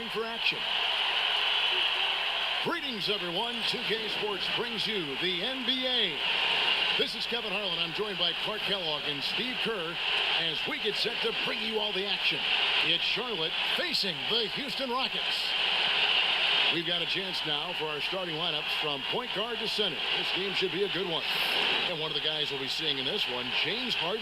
return for action. Greetings, everyone. 2K Sports brings you the NBA. This is Kevin Harlan. I'm joined by Clark Kellogg and Steve Kerr as we get set to bring you all the action. It's Charlotte facing the Houston Rockets. We've got a chance now for our starting lineups from point guard to center. This game should be a good one. And one of the guys we'll be seeing in this one, James Harden.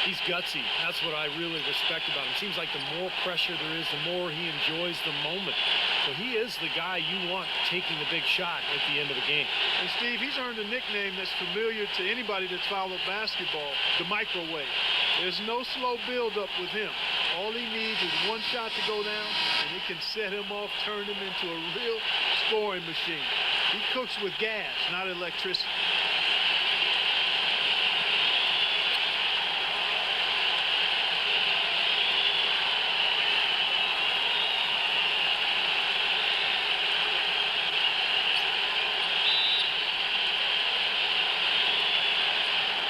He's gutsy. That's what I really respect about him. Seems like the more pressure there is, the more he enjoys the moment. So he is the guy you want taking the big shot at the end of the game. And Steve, he's earned a nickname that's familiar to anybody that's followed basketball, the microwave. There's no slow build-up with him. All he needs is one shot to go down, and it can set him off, turn him into a real scoring machine. He cooks with gas, not electricity.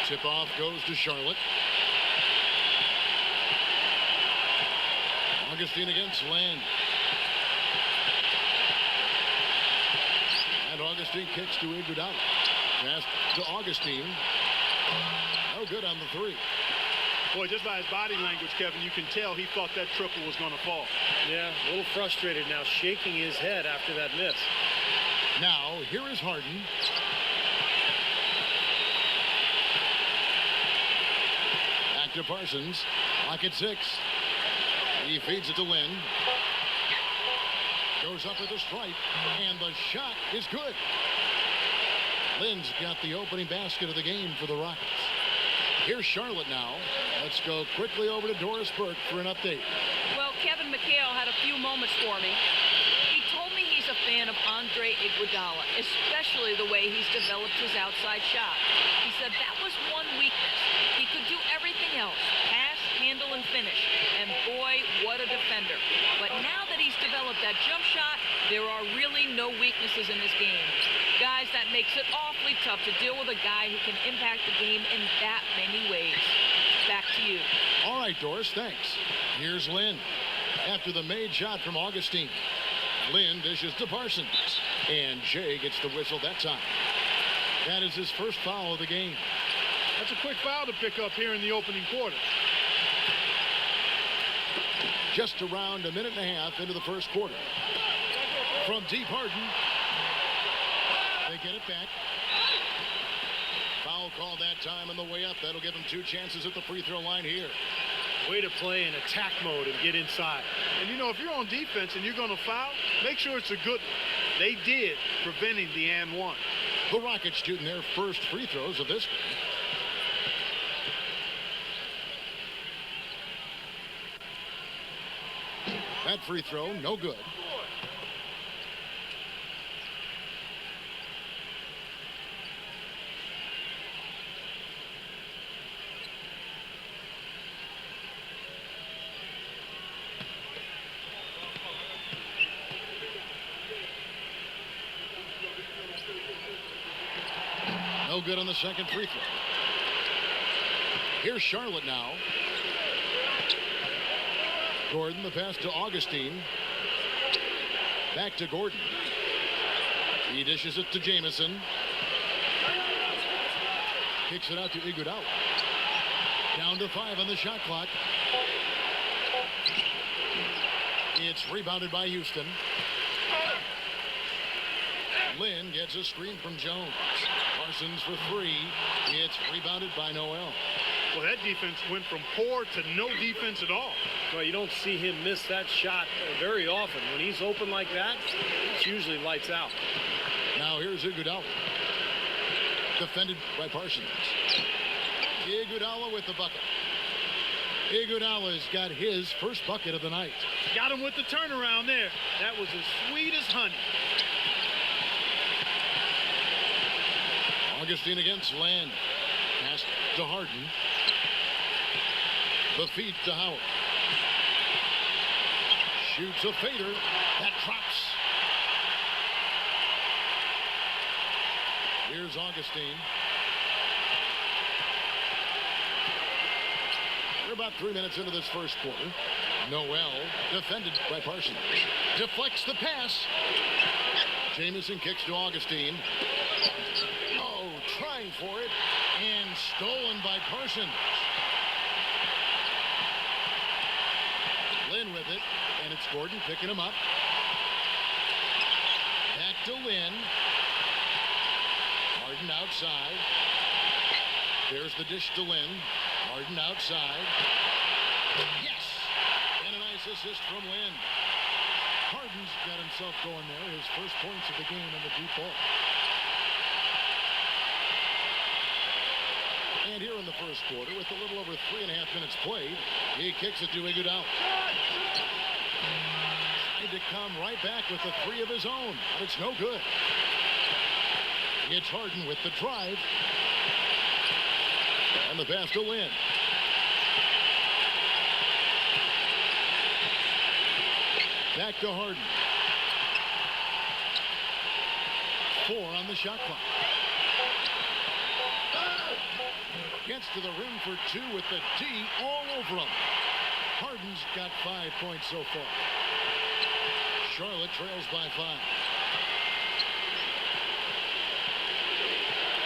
Tip-off goes to Charlotte. Augustin against Land. And Augustin kicks to Iguodala. Pass to Augustin. No good on the three. Boy, just by his body language, Kevin, you can tell he thought that triple was going to fall. Yeah, a little frustrated now, shaking his head after that miss. Now, here is Harden. Back to Parsons. Lock at 6. He feeds it to Lynn. Goes up with a stripe, and the shot is good. Lynn's got the opening basket of the game for the Rockets. Here's Charlotte now. Let's go quickly over to Doris Burke for an update. Well, Kevin McHale had a few moments for me. He told me he's a fan of Andre Iguodala, especially the way he's developed his outside shot. He said that was one weakness. He could do everything else, pass, handle, and finish. And boy, what a defender. But now that he's developed that jump shot, there are really no weaknesses in his game. Guys, that makes it awfully tough to deal with a guy who can impact the game in that many ways. Back to you. All right, Doris, thanks. Here's Lynn. After the made shot from Augustin. Lynn dishes to Parsons. And Jay gets the whistle that time. That is his first foul of the game. That's a quick foul to pick up here in the opening quarter. Just around a minute and a half into the first quarter. From deep, Harden. They get it back. Foul call that time on the way up. That'll give them 2 chances at the free throw line here. Way to play in attack mode and get inside. And you know, if you're on defense and you're going to foul, make sure it's a good one. They did, preventing the and one. The Rockets shooting their first free throws of this game. That free throw, no good. No good on the second free throw. Here's Charlotte now. Gordon, the pass to Augustin. Back to Gordon. He dishes it to Jamison. Kicks it out to Iguodala. Down to 5 on the shot clock. It's rebounded by Houston. Lynn gets a screen from Jones. Parsons for 3. It's rebounded by Noel. Well, that defense went from poor to no defense at all. Well, you don't see him miss that shot very often. When he's open like that, it's usually lights out. Now here's Iguodala. Defended by Parsons. Iguodala with the bucket. Iguodala's got his first bucket of the night. Got him with the turnaround there. That was as sweet as honey. Augustin against Land. Pass to Harden. The feed to Howard. Shoots a fader. That drops. Here's Augustin. We're about 3 minutes into this first quarter. Noel, defended by Parsons. Deflects the pass. Jamison kicks to Augustin. Oh, trying for it. And stolen by Parsons. Lynn with it. And it's Gordon picking him up. Back to Lynn. Harden outside. There's the dish to Lynn. Harden outside. Yes! And a nice assist from Lynn. Harden's got himself going there. His first points of the game on the deep ball. And here in the first quarter, with a little over 3.5 minutes played, he kicks it to Iguodala. Tried to come right back with a three of his own, but it's no good. It's Harden with the drive. And the pass to Lynn. Back to Harden. 4 on the shot clock. Gets to the rim for 2 with the D all over him. Harden's got 5 points so far. Charlotte trails by 5.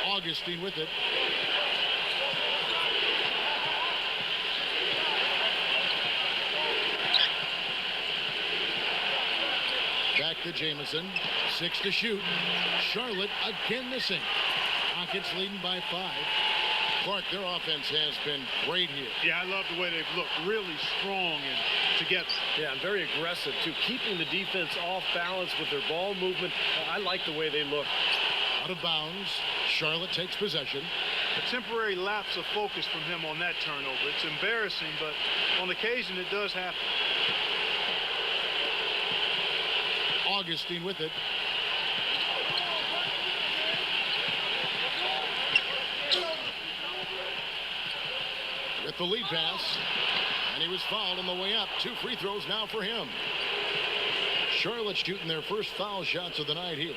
Augustin with it. Back to Jamison. 6 to shoot. Charlotte again missing. Rockets leading by 5. Clark, their offense has been great here. Yeah, I love the way they've looked. Really strong and together. Yeah, and very aggressive, too. Keeping the defense off balance with their ball movement. I like the way they look. Out of bounds. Charlotte takes possession. A temporary lapse of focus from him on that turnover. It's embarrassing, but on occasion it does happen. Augustin with it. With the lead pass. And he was fouled on the way up. 2 free throws now for him. Charlotte shooting their first foul shots of the night here.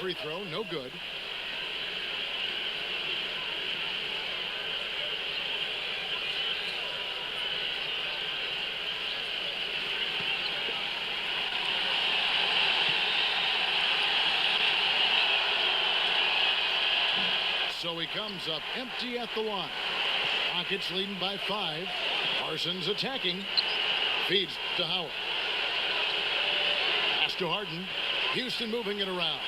Free throw, no good. So he comes up empty at the line. Rockets leading by 5. Parsons attacking. Feeds to Howard. Pass to Harden. Houston moving it around.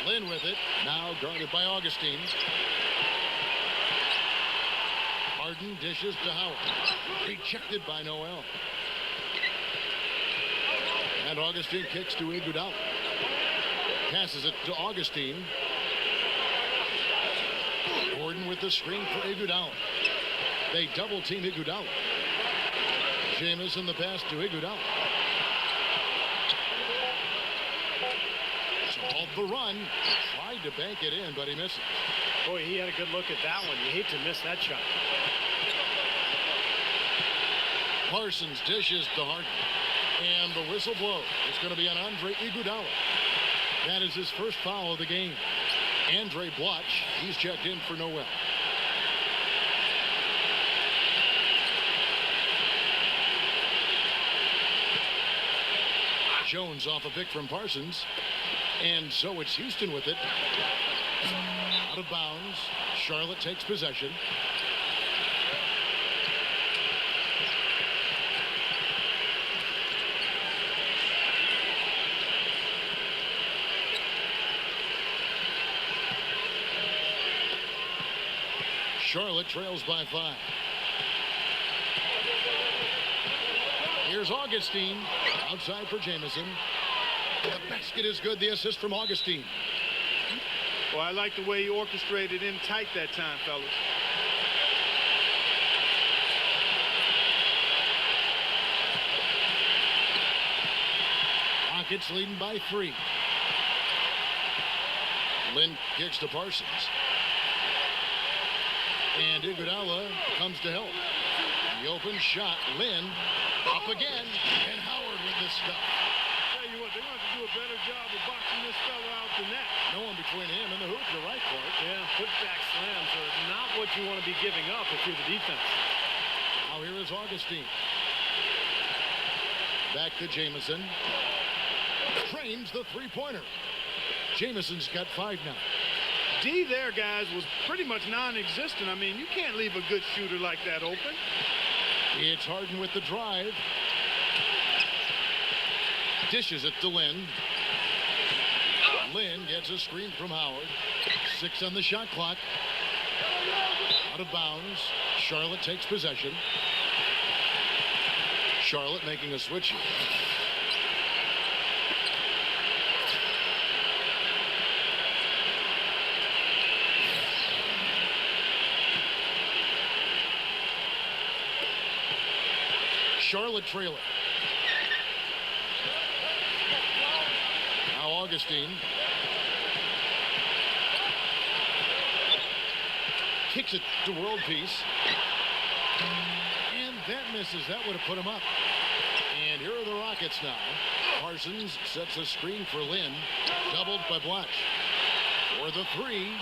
Lynn with it. Now guarded by Augustin. Harden dishes to Howard. Rejected by Noel. And Augustin kicks to Iguodala. Passes it to Augustin. Gordon with the screen for Iguodala. They double team Iguodala. Jamison the pass to Iguodala. Called the run. Tried to bank it in, but he misses. Boy, he had a good look at that one. You hate to miss that shot. Parsons dishes to Harden. And the whistle blows. It's going to be on Andre Iguodala. That is his first foul of the game. Andre Bloch, he's checked in for Noel. Jones off a pick from Parsons. And so it's Houston with it. Out of bounds. Charlotte takes possession. Charlotte trails by 5. Here's Augustin. Outside for Jamison. The basket is good. The assist from Augustin. Well, I like the way he orchestrated in tight that time, fellas. Rockets leading by 3. Lynn kicks to Parsons. And Iguodala comes to help. The open shot. Lynn up again. And how this stuff. Tell you what, they're going to have to do a better job of boxing this fella out than that. No one between him and the hoop. You're right, Clark. Yeah, putback slams are not what you want to be giving up if you're the defense. Now here is Augustin. Back to Jamison. Trains the three-pointer. Jamison's got 5 now. D there, guys, was pretty much non-existent. I mean, you can't leave a good shooter like that open. It's Harden with the drive. Dishes it to Lynn. Lynn gets a screen from Howard. 6 on the shot clock. Out of bounds. Charlotte takes possession. Charlotte making a switch here. Charlotte trailing. Now Augustin. Kicks it to World Peace. And that misses. That would have put him up. And here are the Rockets now. Parsons sets a screen for Lynn. Doubled by Blatch. For the 3.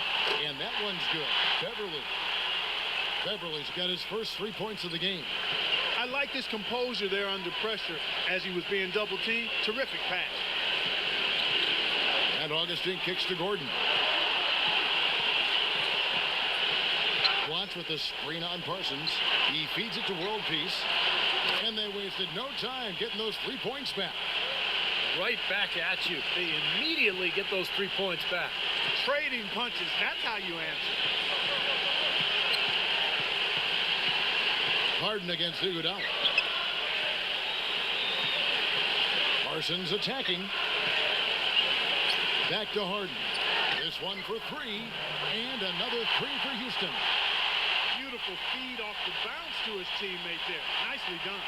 And that one's good. Beverly's got his first 3 points of the game. I like his composure there under pressure as he was being double-teamed. Terrific pass. And Augustin kicks to Gordon. Blatch with the screen on Parsons. He feeds it to World Peace. And they wasted no time getting those 3 points back. Right back at you. They immediately get those 3 points back. Trading punches. That's how you answer. Harden against Iguodala. Parsons attacking. Back to Harden. This one for 3. And another 3 for Houston. Beautiful feed off the bounce to his teammate there. Nicely done.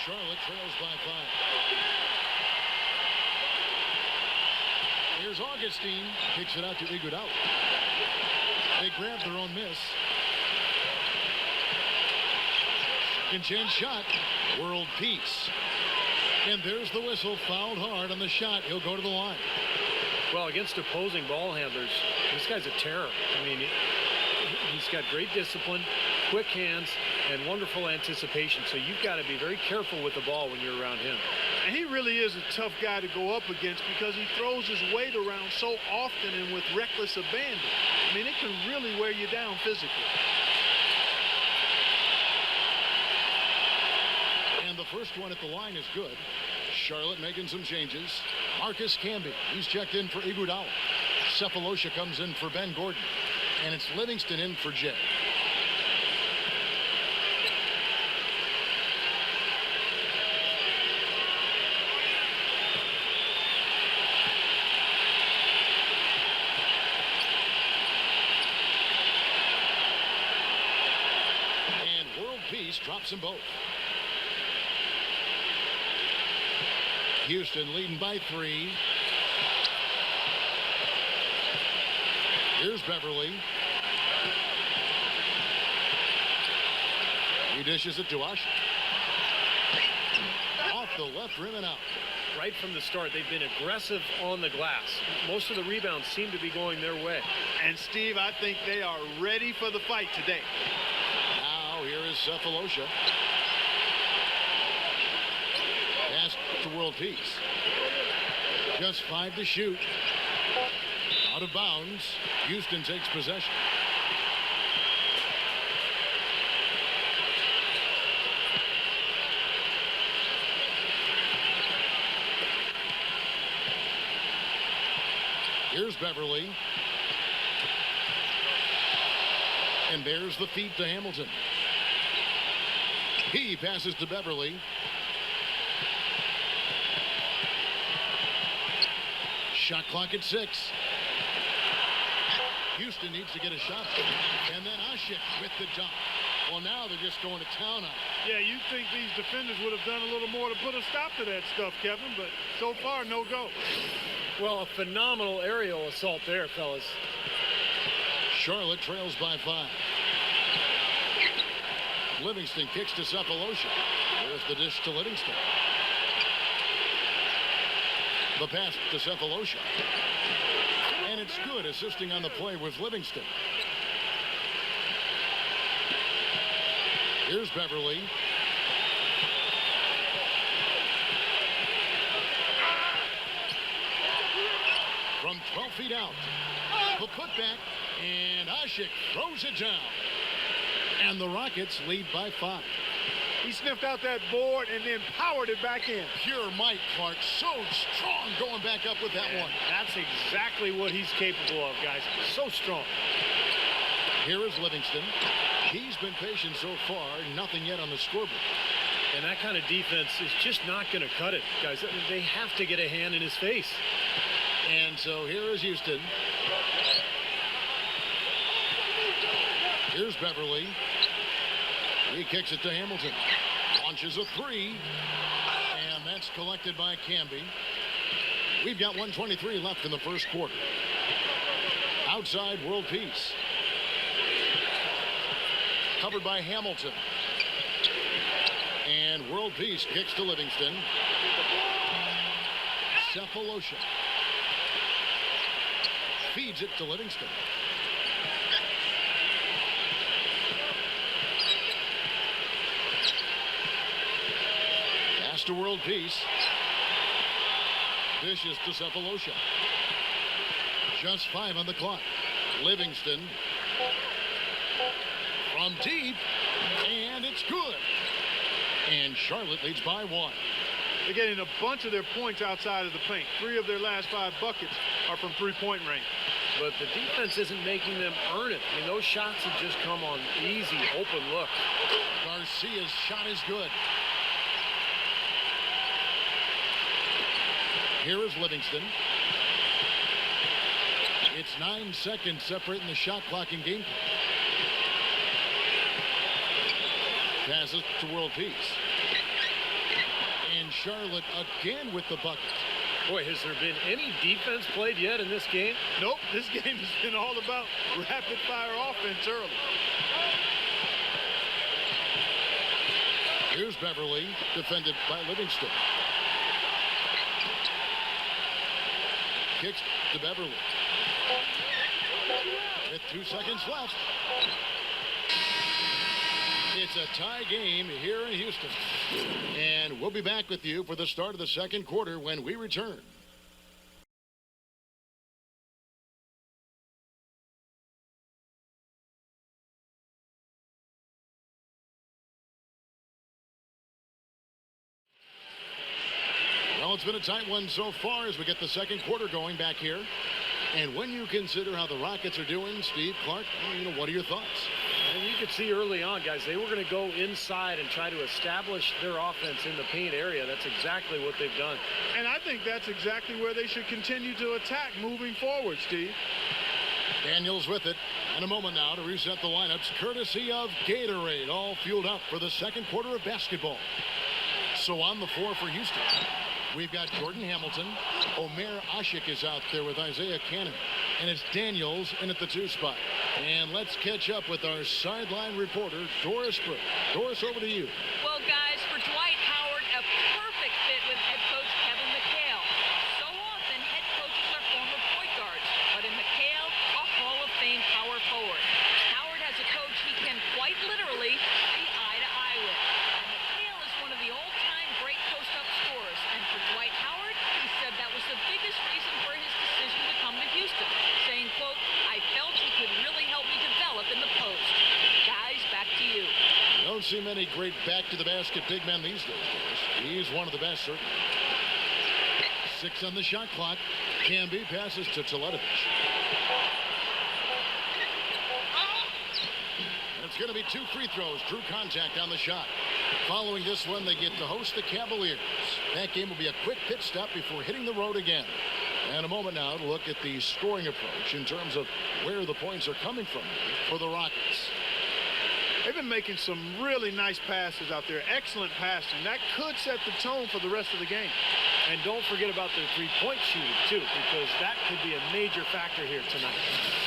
Charlotte trails by 5. Here's Augustin. Kicks it out to Iguodala. They grab their own miss. Second chance shot. World Peace. And there's the whistle. Fouled hard on the shot. He'll go to the line. Well, against opposing ball handlers, this guy's a terror. I mean, he's got great discipline, quick hands, and wonderful anticipation. So you've got to be very careful with the ball when you're around him. And he really is a tough guy to go up against because he throws his weight around so often and with reckless abandon. I mean, it can really wear you down physically. And the first one at the line is good. Charlotte making some changes. Marcus Camby, he's checked in for Iguodala. Cephalosha comes in for Ben Gordon. And it's Livingston in for Jay. And World Peace drops them both. Houston leading by 3. Here's Beverly. He dishes it to Usher. Off the left rim and out. Right from the start, they've been aggressive on the glass. Most of the rebounds seem to be going their way. And Steve, I think they are ready for the fight today. Now here is Cephalosha. Pass to World Peace. Just 5 to shoot. Out of bounds. Houston takes possession. Here's Beverly. And there's the feed to Hamilton. He passes to Beverly. Shot clock at 6. Houston needs to get a shot. And then Ashik with the dunk. Well, now they're just going to town on it. Yeah, you think these defenders would have done a little more to put a stop to that stuff, Kevin, but so far, no go. Well, a phenomenal aerial assault there, fellas. Charlotte trails by 5. Livingston kicks to Cephalosha. There's the dish to Livingston. The pass to Cephalosha. And it's good. Assisting on the play was Livingston. Here's Beverly. From 12 feet out. The putback. And Ashik throws it down. And the Rockets lead by 5. He sniffed out that board and then powered it back in. Pure Mike Clark, so strong going back up with that one. That's exactly what he's capable of, guys. So strong. Here is Livingston. He's been patient so far, nothing yet on the scoreboard. And that kind of defense is just not going to cut it, guys. They have to get a hand in his face. And so here is Houston. Here's Beverly. He kicks it to Hamilton. Launches a 3. And that's collected by Camby. We've got 1:23 left in the first quarter. Outside, World Peace. Covered by Hamilton. And World Peace kicks to Livingston. Cephalosha. Feeds it to Livingston. Pass to World Peace. Dishes to Cephalosha. Just 5 on the clock. Livingston. From deep. And it's good. And Charlotte leads by 1. They're getting a bunch of their points outside of the paint. 3 of their last 5 buckets are from three-point range. But the defense isn't making them earn it. I mean, those shots have just come on easy, open look. Garcia's shot is good. Here is Livingston. It's 9 seconds separating the shot clock and game clock. Passes to World Peace. And Charlotte again with the bucket. Boy, has there been any defense played yet in this game? Nope, this game has been all about rapid-fire offense early. Here's Beverly, defended by Livingston. Kicks to Beverly. With 2 seconds left. It's a tie game here in Houston. And we'll be back with you for the start of the second quarter when we return. Well, it's been a tight one so far as we get the second quarter going back here. And when you consider how the Rockets are doing, Steve, Clark, what are your thoughts? And you could see early on, guys, they were going to go inside and try to establish their offense in the paint area. That's exactly what they've done. And I think that's exactly where they should continue to attack moving forward, Steve. Daniels with it. In a moment now to reset the lineups, courtesy of Gatorade, all fueled up for the second quarter of basketball. So on the floor for Houston, we've got Jordan Hamilton. Omer Ashik is out there with Isaiah Cannon. And it's Daniels in at the 2 spot. And let's catch up with our sideline reporter, Doris Brooke. Doris, over to you. Well, guys, for Dwight Howard, a perfect fit with head coach Kevin McHale. So often, head coaches are former point guards, but in McHale, a Hall of Fame power forward. Howard has a coach he can quite literally see eye to eye with. And McHale is one of the all-time great post-up scorers. And for Dwight Howard, he said that was the biggest reason for his decision to come to Houston, saying, quote, I felt he could really help me develop in the post. Guys, back to you. Don't see many great back-to-the-basket big men these days, Doris. He's one of the best, certainly. 6 on the shot clock. Camby passes to Teletovic. It's going to be 2 free throws. Drew contact on the shot. Following this one, they get to host the Cavaliers. That game will be a quick pit stop before hitting the road again. And a moment now to look at the scoring approach in terms of where the points are coming from for the Rockets. They've been making some really nice passes out there. Excellent passing. That could set the tone for the rest of the game. And don't forget about their three-point shooting, too, because that could be a major factor here tonight.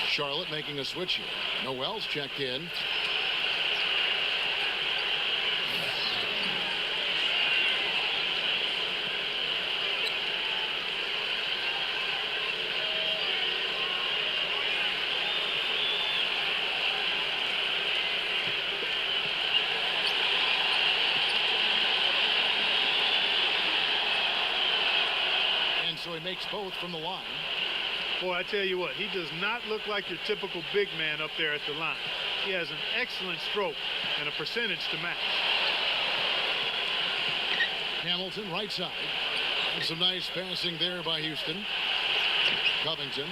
Charlotte making a switch here. Noel's checked in. makes both from the line. Boy, I tell you what, he does not look like your typical big man up there at the line. He has an excellent stroke and a percentage to match. Hamilton right side. And some nice passing there by Houston. Covington.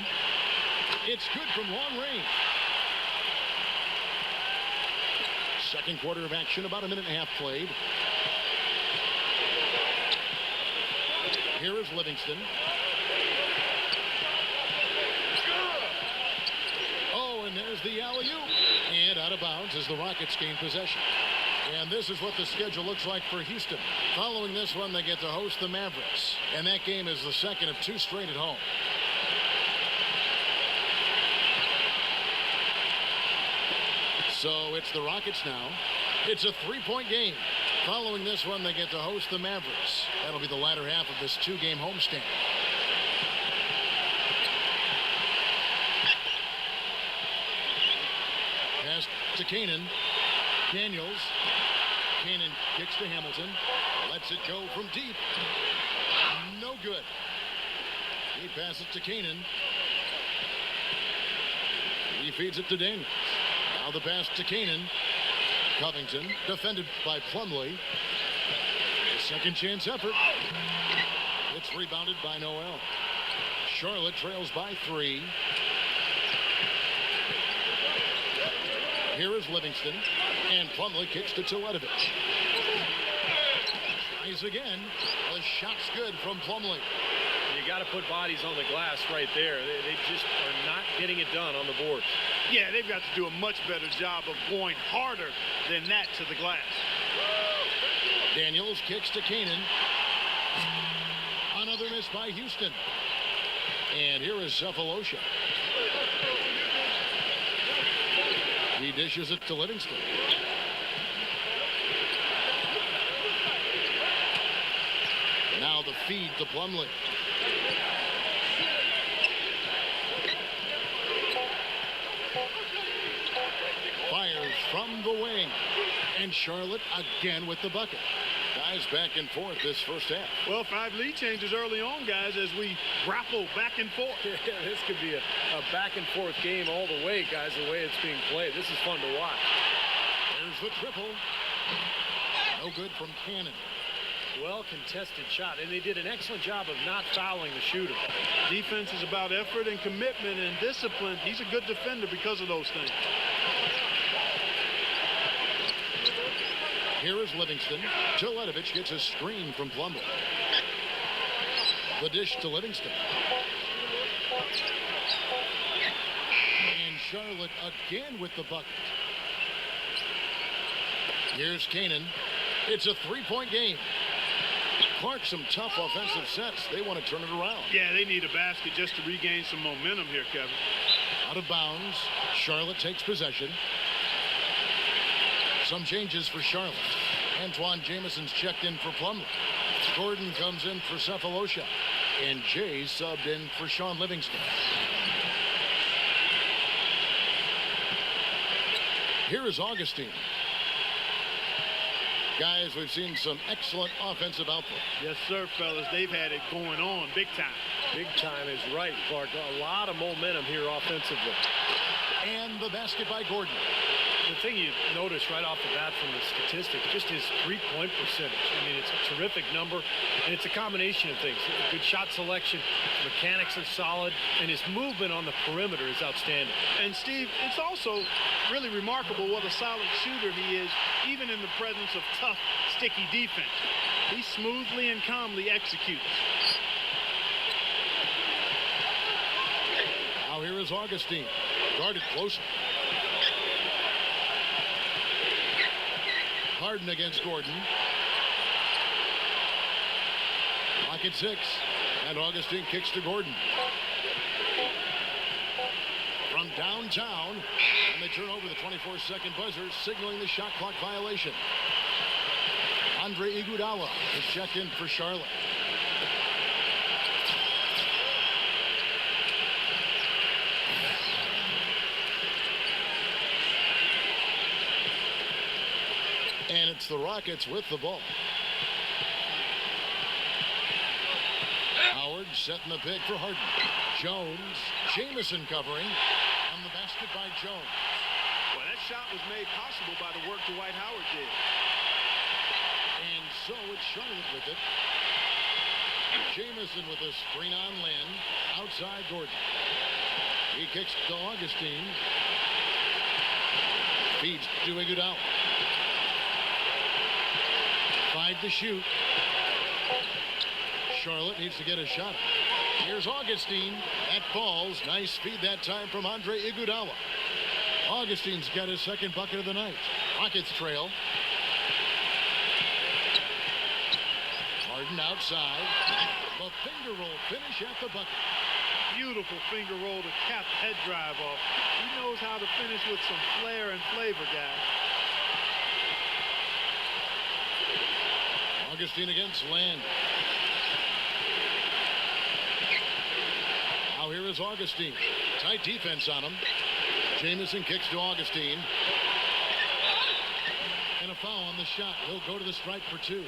It's good from long range. Second quarter of action, about a minute and a half played. Here is Livingston. Oh, and there's the alley-oop. And out of bounds as the Rockets gain possession. And this is what the schedule looks like for Houston. Following this one, they get to host the Mavericks. And that game is the second of 2 straight at home. So it's the Rockets now. It's a 3-point game. Following this one, they get to host the Mavericks. That'll be the latter half of this 2-game homestand. Pass to Kanan. Daniels. Kanan kicks to Hamilton. Lets it go from deep. No good. He passes to Kanan. He feeds it to Daniels. Now the pass to Kanan. Covington, defended by Plumlee. A second chance effort. It's rebounded by Noel. Charlotte trails by 3. Here is Livingston. And Plumlee kicks to Teletovic. Tries again. The shot's good from Plumlee. You got to put bodies on the glass right there. They just are not getting it done on the board. Yeah, they've got to do a much better job of going harder than that to the glass. Daniels kicks to Kanan. Another miss by Houston. And here is Cephalosha. He dishes it to Livingston. Now the feed to Plumlee. Fires from the wing. And Charlotte again with the bucket. Guys back and forth this first half. Well, 5 lead changes early on, guys, as we grapple back and forth. Yeah, this could be a back and forth game all the way, guys, the way it's being played. This is fun to watch. There's the triple. No good from Cannon. Well contested shot, and they did an excellent job of not fouling the shooter. Defense is about effort and commitment and discipline. He's a good defender because of those things. Here is Livingston. Teletovic gets a screen from Plumlee. The dish to Livingston. And Charlotte again with the bucket. Here's Kanan. It's a 3-point game. Clark, some tough offensive sets. They want to turn it around. Yeah, they need a basket just to regain some momentum here, Kevin. Out of bounds. Charlotte takes possession. Some changes for Charlotte. Antoine Jameson's checked in for Plumlee. Gordon comes in for Cephalosha. And Jay subbed in for Sean Livingston. Here is Augustin. Guys, we've seen some excellent offensive output. Yes, sir, fellas. They've had it going on big time. Big time is right, Clark. A lot of momentum here offensively. And the basket by Gordon. The thing you notice right off the bat from the statistics, just his three-point percentage. I mean, it's a terrific number, and it's a combination of things. Good shot selection, mechanics are solid, and his movement on the perimeter is outstanding. And, Steve, it's also really remarkable what a solid shooter he is, even in the presence of tough, sticky defense. He smoothly and calmly executes. Now here is Augustin, guarded closely. Harden against Gordon. Clock at 6. And Augustin kicks to Gordon. From downtown. And they turn over the 24-second buzzer, signaling the shot clock violation. Andre Iguodala is checked in for Charlotte. And it's the Rockets with the ball. Howard setting the pick for Harden. Jones, Jamison covering. On the basket by Jones. Well, that shot was made possible by the work Dwight Howard did. And so it's Charlotte with it. Jamison with a screen on Lynn. Outside Gordon. He kicks to Augustin. Feeds to Iguodala. 5 to shoot. Charlotte needs to get a shot. Here's Augustin. That falls. Nice feed that time from Andre Iguodala. Augustin's got his second bucket of the night. Rockets trail. Harden outside. The finger roll finish at the bucket. Beautiful finger roll to cap head drive off. He knows how to finish with some flair and flavor, guys. Augustin against Land. Now here is Augustin. Tight defense on him. Jamison kicks to Augustin. And a foul on the shot. He'll go to the stripe for 2.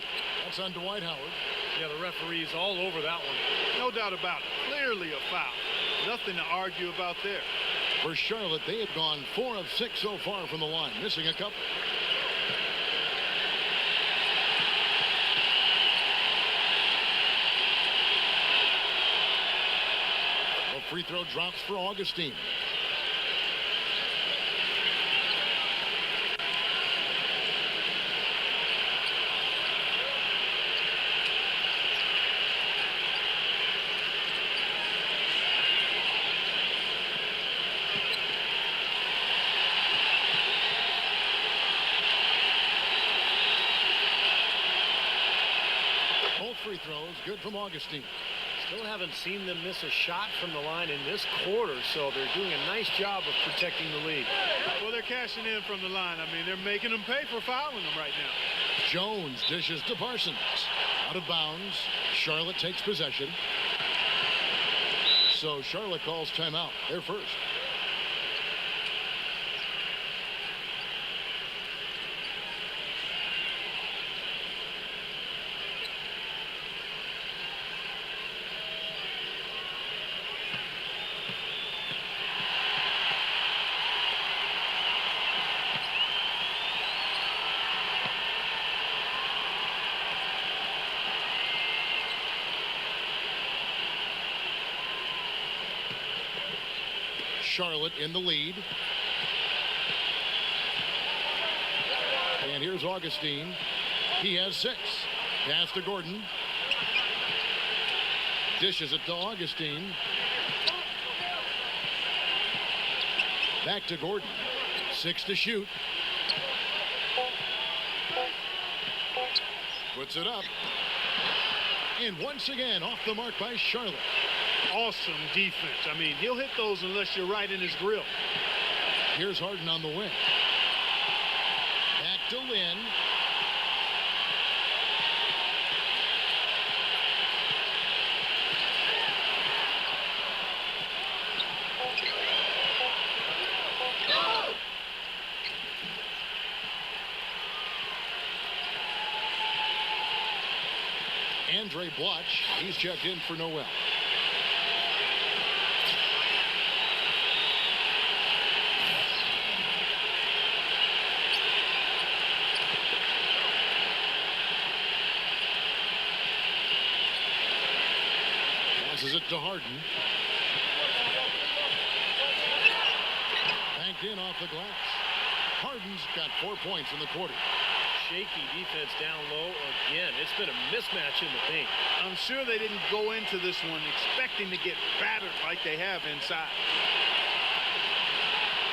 That's on Dwight Howard. Yeah, the referee's all over that one. No doubt about it. Clearly a foul. Nothing to argue about there. For Charlotte, they have gone 4 of 6 so far from the line, missing a couple. The free throw drops for Augustin. Free throws, good from Augustin. Still haven't seen them miss a shot from the line in this quarter, so they're doing a nice job of protecting the lead. Well, they're cashing in from the line. I mean, they're making them pay for fouling them right now. Jones dishes to Parsons. Out of bounds. Charlotte takes possession. So Charlotte calls timeout. They're first. Charlotte in the lead. And here's Augustin. He has 6. Pass to Gordon. Dishes it to Augustin. Back to Gordon. 6 to shoot. Puts it up. And once again off the mark by Charlotte. Awesome defense. I mean, he'll hit those unless you're right in his grill. Here's Harden on the wing. Back to Lynn. Andre Bloch, he's checked in for Noel. Passes it to Harden. Banked in off the glass. Harden's got 4 points in the quarter. Shaky defense down low again. It's been a mismatch in the paint. I'm sure they didn't go into this one expecting to get battered like they have inside.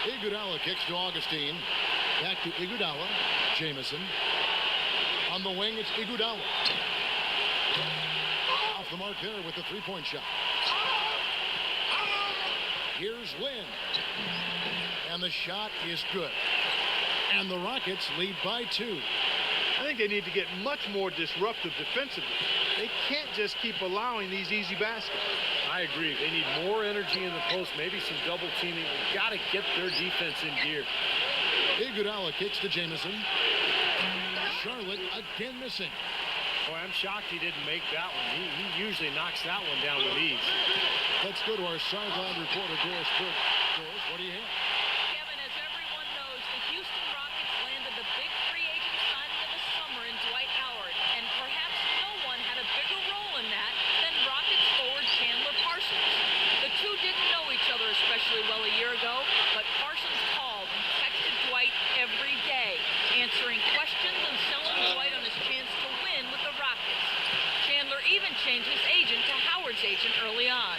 Iguodala kicks to Augustin. Back to Iguodala. Jamison. On the wing, it's Iguodala. Off the mark there with the three-point shot. Here's Lynn. And the shot is good. And the Rockets lead by 2. I think they need to get much more disruptive defensively. They can't just keep allowing these easy baskets. I agree. They need more energy in the post, maybe some double teaming. They've got to get their defense in gear. Iguodala kicks to Jamison. Charlotte again missing. Boy, I'm shocked he didn't make that one. He usually knocks that one down with ease. Let's go to our sideline reporter, Doris Burke. Doris, what do you have? Kevin, as everyone knows, the Houston Rockets landed the big free agent signing of the summer in Dwight Howard, and perhaps no one had a bigger role in that than Rockets forward Chandler Parsons. The two didn't know each other especially well a year ago, but Parsons called and texted Dwight every day, answering questions and selling Dwight on his chance to win with the Rockets. Chandler even changed his agent to Howard's agent early on.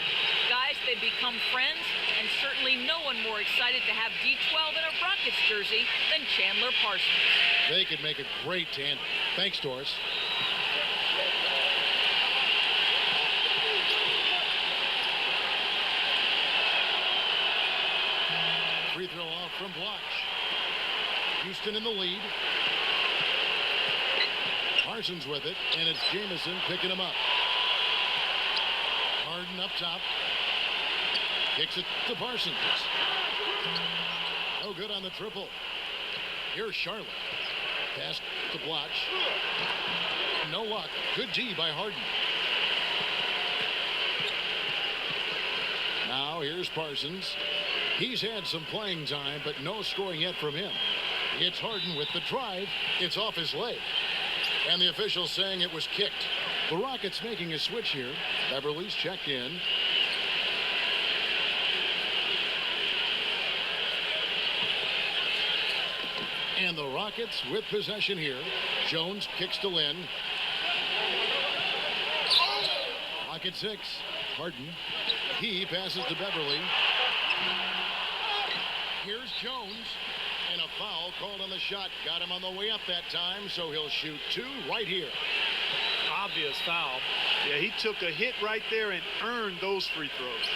Guys, they've become friends, and certainly no one more excited to have D12 in a Rockets jersey than Chandler Parsons. They could make a great tandem. Thanks, Doris. Free throw off from Bloch. Houston in the lead. Parsons with it, and it's Jamison picking him up. Harden up top. Kicks it to Parsons. No good on the triple. Here's Charlotte. Pass to Bloch. No luck. Good D by Harden. Now here's Parsons. He's had some playing time, but no scoring yet from him. It's Harden with the drive. It's off his leg. And the official saying it was kicked. The Rockets making a switch here. Beverly's checked in. And the Rockets with possession here. Jones kicks to Lynn. Rocket 6. Harden. He passes to Beverly. Here's Jones. And a foul called on the shot. Got him on the way up that time, so he'll shoot two right here. Obvious foul. Yeah, he took a hit right there and earned those free throws.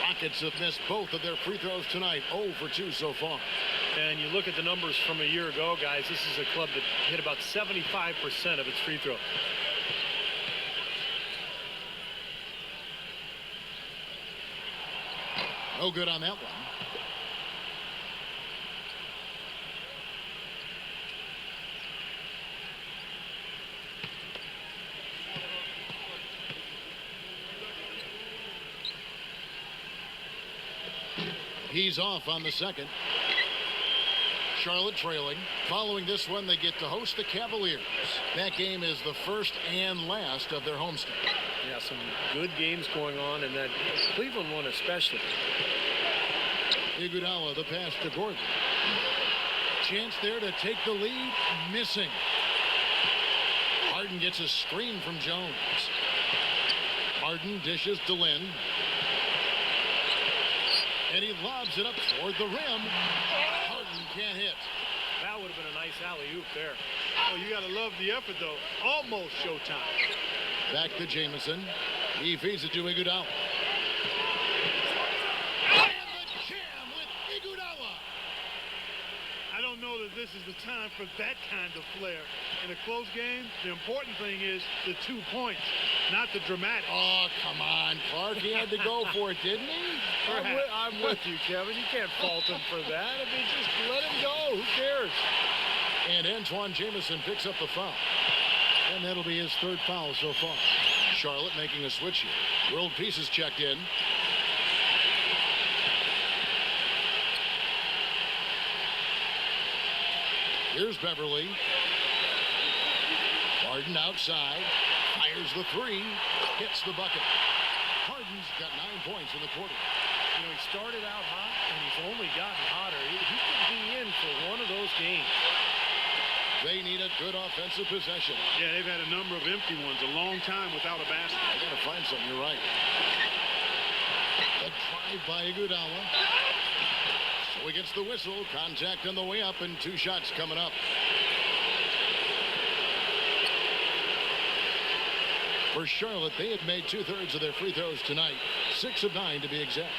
Rockets have missed both of their free throws tonight. 0 for 2 so far. And you look at the numbers from a year ago, guys. This is a club that hit about 75% of its free throw. No good on that one. He's off on the second. Charlotte trailing. Following this one, they get to host the Cavaliers. That game is the first and last of their homestand. Yeah, some good games going on, and that Cleveland one especially. Iguodala, the pass to Gordon. Chance there to take the lead. Missing. Harden gets a screen from Jones. Harden dishes to Lynn. And he lobs it up toward the rim. Harden can't hit. That would have been a nice alley-oop there. Oh, you got to love the effort, though. Almost showtime. Back to Jamison. He feeds it to Iguodala. And the jam with Iguodala. I don't know that this is the time for that kind of flair. In a close game, the important thing is the 2 points, not the dramatic. Oh, come on, Clark. He had to go for it, didn't he? I'm with you, Kevin. You can't fault him for that. I mean, just let him go. Who cares? And Antoine Jamison picks up the foul. And that'll be his third foul so far. Charlotte making a switch here. World Peace is checked in. Here's Beverly. Harden outside. Fires the three. Hits the bucket. Harden's got 9 points in the quarter. You know, he started out hot, and he's only gotten hotter. He could be in for one of those games. They need a good offensive possession. Yeah, they've had a number of empty ones, a long time without a basket. I got to find something. You're right. A drive by Iguodala. So he gets the whistle. Contact on the way up, and 2 shots coming up. For Charlotte, they have made 2/3 of their free throws tonight. 6 of 9 to be exact.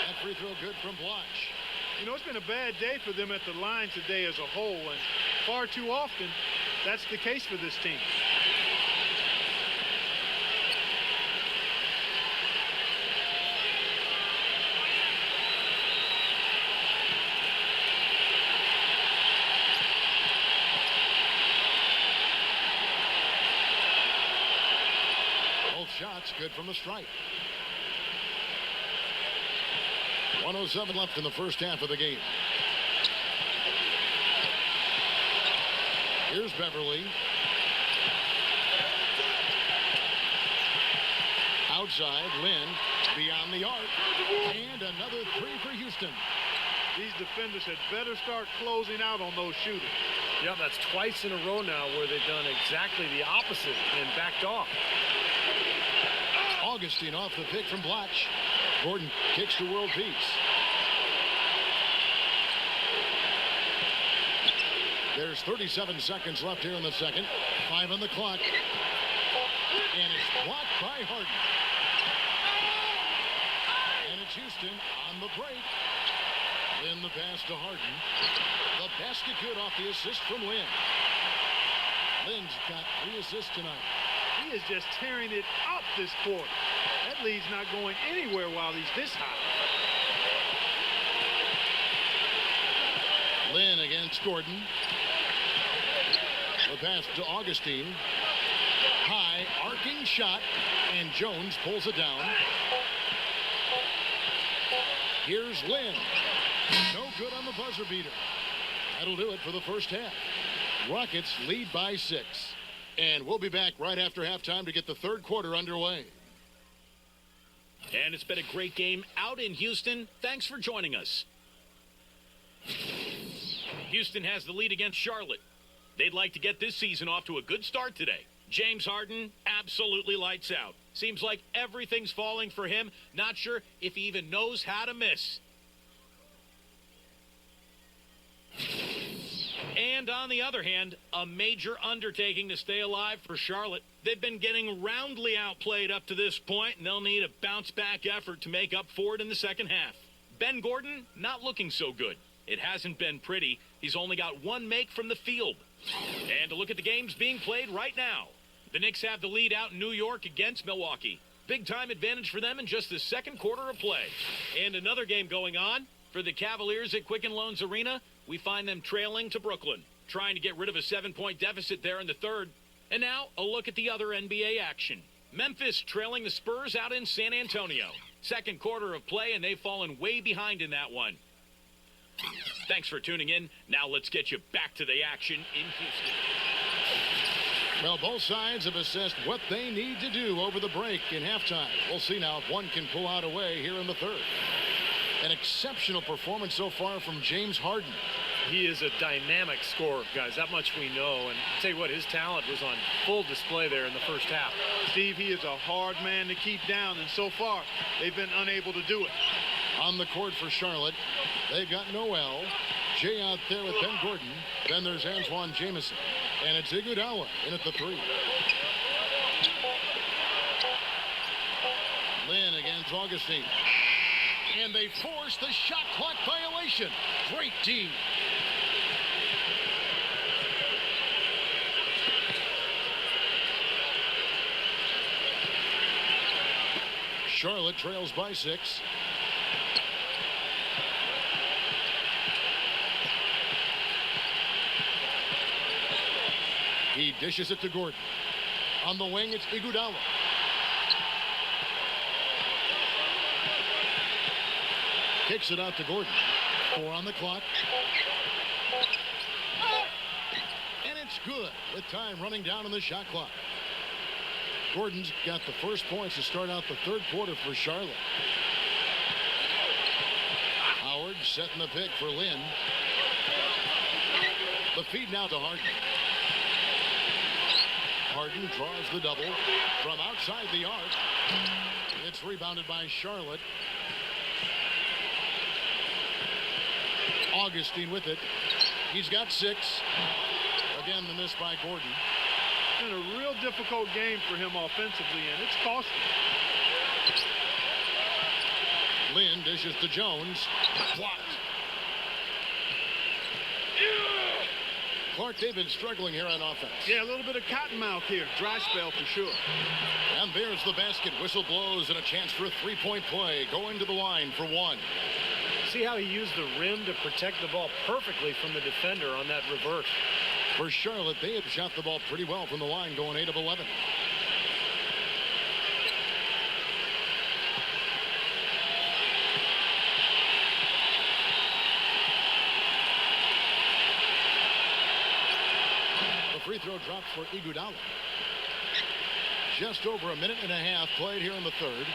That free throw good from Bloch. You know, it's been a bad day for them at the line today as a whole, and far too often that's the case for this team. Both shots good from the strike. 1:07 left in the first half of the game. Here's Beverly. Outside, Lynn beyond the arc. And another three for Houston. These defenders had better start closing out on those shooters. Yeah, that's twice in a row now where they've done exactly the opposite and backed off. Augustin off the pick from Blatch. Gordon kicks to world peace. There's 37 seconds left here in the second. 5 on the clock. And it's blocked by Harden. And it's Houston on the break. Lynn the pass to Harden. The basket good off the assist from Lynn. Lynn's got 3 assists tonight. He is just tearing it up this quarter. That lead's not going anywhere while he's this hot. Lynn against Gordon. The pass to Augustin. High, arcing shot, and Jones pulls it down. Here's Lynn. No good on the buzzer beater. That'll do it for the first half. Rockets lead by 6. And we'll be back right after halftime to get the third quarter underway. And it's been a great game out in Houston. Thanks for joining us. Houston has the lead against Charlotte. They'd like to get this season off to a good start today. James Harden absolutely lights out. Seems like everything's falling for him. Not sure if he even knows how to miss. And on the other hand, a major undertaking to stay alive for Charlotte. They've been getting roundly outplayed up to this point, and they'll need a bounce-back effort to make up for it in the second half. Ben Gordon, not looking so good. It hasn't been pretty. He's only got 1 make from the field. And to look at the games being played right now. The Knicks have the lead out in New York against Milwaukee. Big-time advantage for them in just the second quarter of play. And another game going on. For the Cavaliers at Quicken Loans Arena, we find them trailing to Brooklyn, trying to get rid of a 7-point deficit there in the third. And now, a look at the other NBA action. Memphis trailing the Spurs out in San Antonio. Second quarter of play, and they've fallen way behind in that one. Thanks for tuning in. Now let's get you back to the action in Houston. Well, both sides have assessed what they need to do over the break in halftime. We'll see now if one can pull out a way here in the third. An exceptional performance so far from James Harden. He is a dynamic scorer, guys. That much we know. And I'll tell you what, his talent was on full display there in the first half. Steve, he is a hard man to keep down, and so far, they've been unable to do it. On the court for Charlotte, they've got Noel. Jay out there with Ben Gordon. Then there's Antoine Jamison. And it's Iguodala in at the 3. Lynn against Augustin. And they force the shot clock violation. Great D. Charlotte trails by 6. He dishes it to Gordon. On the wing, it's Iguodala. Kicks it out to Gordon. 4 on the clock. And it's good with time running down on the shot clock. Gordon's got the first points to start out the third quarter for Charlotte. Howard setting the pick for Lynn. The feed now to Harden. Harden draws the double from outside the arc. It's rebounded by Charlotte. Augustin with it. He's got 6. Again, the miss by Gordon. It's been a real difficult game for him offensively, and it's costing. Lynn dishes to Jones. Blocked. Clark, they've been struggling here on offense. Yeah, a little bit of cotton mouth here. Dry spell for sure. And there's the basket. Whistle blows and a chance for a three-point play. Going to the line for one. See how he used the rim to protect the ball perfectly from the defender on that reverse. For Charlotte, they have shot the ball pretty well from the line, going 8 of 11. The free throw drops for Iguodala. Just over a minute and a half played here in the third.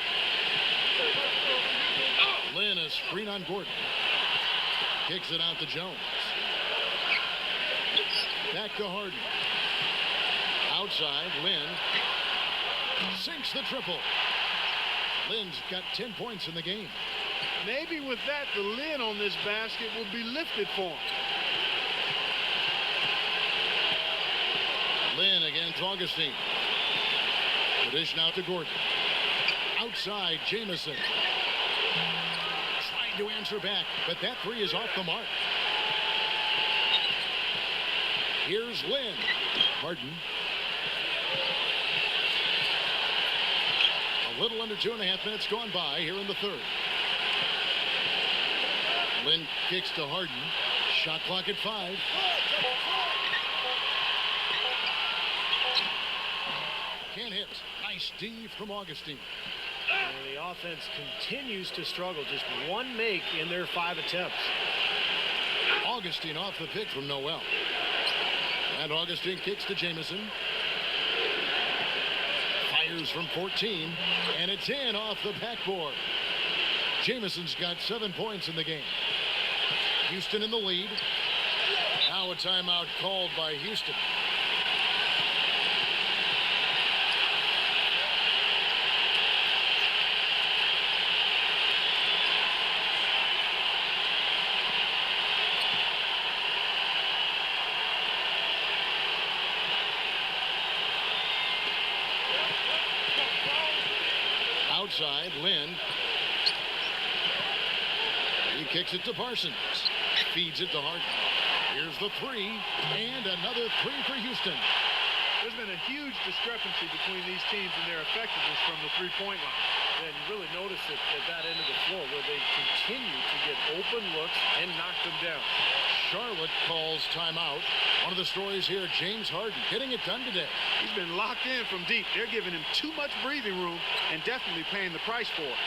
Lynn is screen on Gordon. Kicks it out to Jones. Back to Harden. Outside, Lynn sinks the triple. Lynn's got 10 points in the game. Maybe with that, the lid on this basket will be lifted for him. Lynn against Augustin. The dish now to Gordon. Outside, Jamison. Trying to answer back, but that three is off the mark. Here's Lynn. Harden. A little under 2.5 minutes gone by here in the third. Lynn kicks to Harden. Shot clock at 5. Can't hit. Nice D from Augustin. And the offense continues to struggle. Just one make in their 5 attempts. Augustin off the pick from Noel. And Augustin kicks to Jamison. Fires from 14. And it's in off the backboard. Jamison's got 7 points in the game. Houston in the lead. Now a timeout called by Houston. Outside, Lynn. He kicks it to Parsons. Feeds it to Harden. Here's the three. And another three for Houston. There's been a huge discrepancy between these teams and their effectiveness from the three-point line. And you really notice it at that end of the floor where they continue to get open looks and knock them down. Charlotte calls timeout. One of the stories here, James Harden getting it done today. He's been locked in from deep. They're giving him too much breathing room and definitely paying the price for it.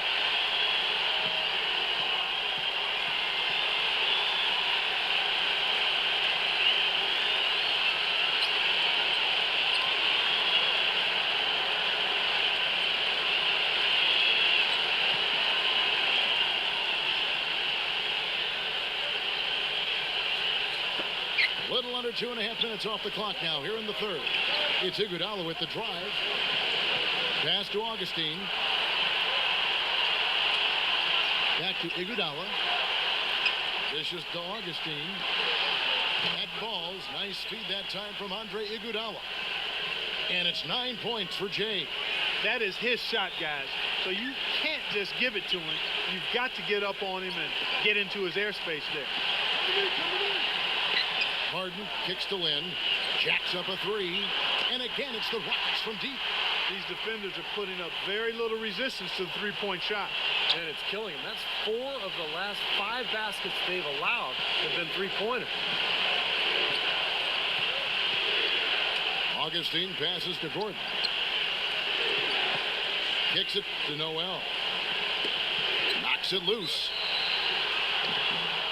Little under 2.5 minutes off the clock now here in the third. It's Iguodala with the drive. Pass to Augustin. Back to Iguodala. Dishes to Augustin. That falls. Nice feed that time from Andre Iguodala. And it's 9 points for Jay. That is his shot, guys. So you can't just give it to him. You've got to get up on him and get into his airspace there. Harden kicks to Lynn, jacks up a three, and again it's the Rockets from deep. These defenders are putting up very little resistance to the three-point shot. And it's killing them. That's 4 of the last 5 baskets they've allowed have been three-pointers. Augustin passes to Gordon. Kicks it to Noel. Knocks it loose.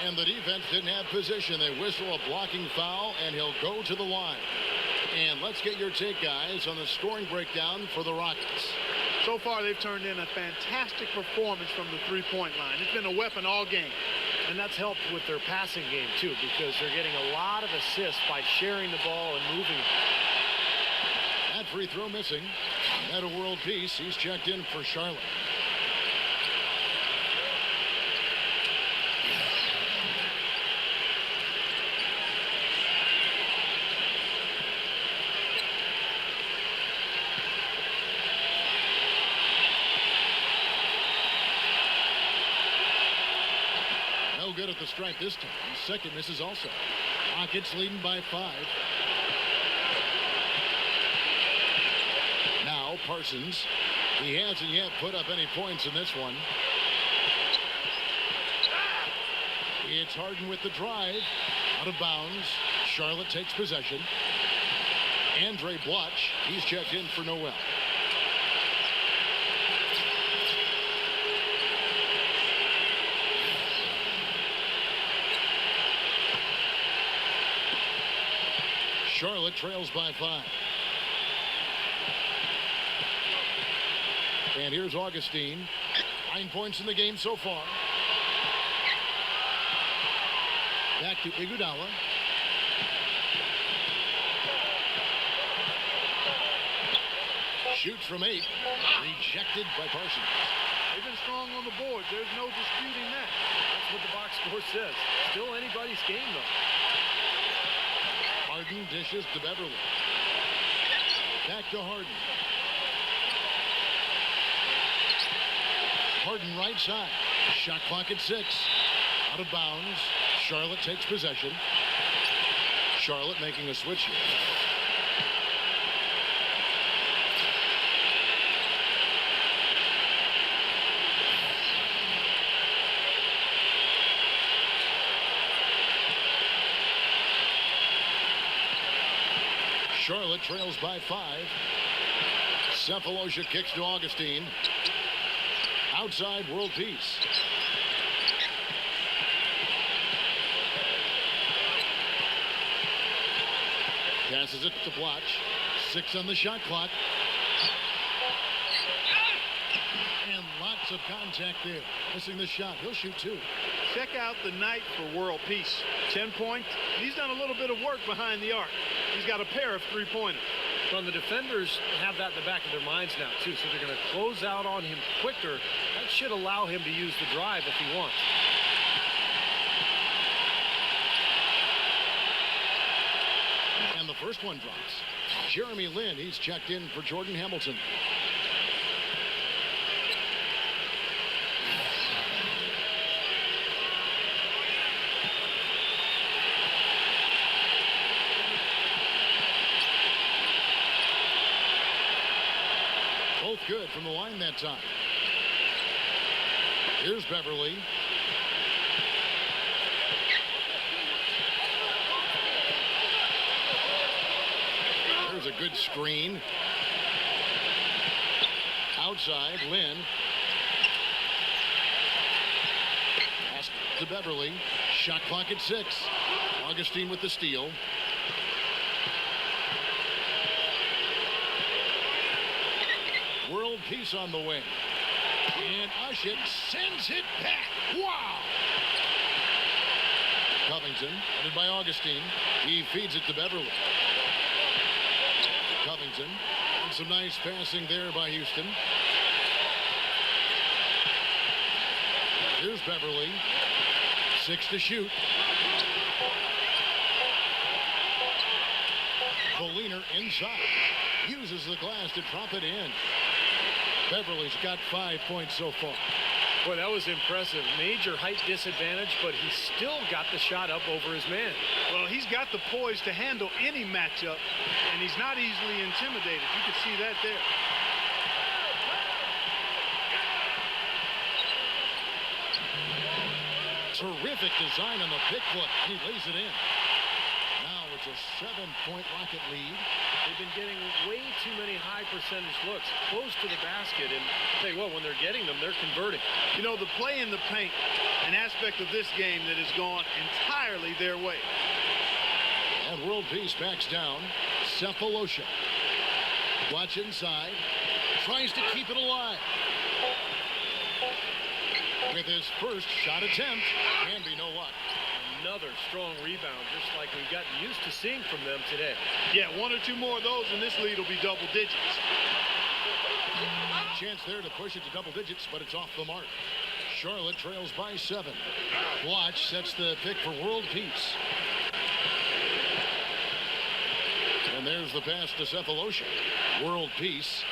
And the defense didn't have position. They whistle a blocking foul, and he'll go to the line. And let's get your take, guys, on the scoring breakdown for the Rockets. So far, they've turned in a fantastic performance from the three-point line. It's been a weapon all game. And that's helped with their passing game, too, because they're getting a lot of assists by sharing the ball and moving it. That free throw missing. At a world peace, he's checked in for Charlotte. Good at the strike this time. Second misses also. Rockets leading by 5. Now Parsons. He hasn't yet put up any points in this one. It's Harden with the drive. Out of bounds. Charlotte takes possession. Andre Bloch. He's checked in for Noel. Charlotte trails by 5. And here's Augustin. 9 points in the game so far. Back to Iguodala. Shoots from 8. Rejected by Parsons. They've been strong on the boards. There's no disputing that. That's what the box score says. Still anybody's game, though. Harden dishes to Beverly. Back to Harden. Harden right side. Shot clock at 6. Out of bounds. Charlotte takes possession. Charlotte making a switch here. Charlotte trails by 5. Cephalosha kicks to Augustin. Outside, world peace. Passes it to Bloch. 6 on the shot clock. And lots of contact there. Missing the shot. He'll shoot 2. Check out the night for world peace. 10 points. He's done a little bit of work behind the arc. He's got a pair of 3-pointers. Well, the defenders have that in the back of their minds now, too, so they're going to close out on him quicker. That should allow him to use the drive if he wants. And the first one drops. Jeremy Lin, he's checked in for Jordan Hamilton. Both good from the line that time. Here's Beverly. There's a good screen. Outside, Lynn. Pass to Beverly. Shot clock at 6. Augustin with the steal. World peace on the way. And Ushit sends it back. Wow! Covington, headed by Augustin. He feeds it to Beverly. Covington. And some nice passing there by Houston. Here's Beverly. 6 to shoot. Boliner inside. Uses the glass to drop it in. Beverly's got 5 points so far. Boy, that was impressive. Major height disadvantage, but he still got the shot up over his man. Well, he's got the poise to handle any matchup, and he's not easily intimidated. You can see that there. Terrific design on the pick foot. He lays it in. Now it's a 7-point Rocket lead. They've been getting way too many high percentage looks close to the basket, and tell you what, when they're getting them, they're converting. You know, the play in the paint, an aspect of this game that has gone entirely their way. And world peace backs down. Cephalosha. Watch inside. Tries to keep it alive. With his first shot attempt. Can be no luck. Another strong rebound, just like we've gotten used to seeing from them today. Yeah, 1 or 2 more of those, and this lead will be double digits. Chance there to push it to double digits, but it's off the mark. Charlotte trails by 7. Bloch sets the pick for world peace. And there's the pass to Cephalosha. World peace.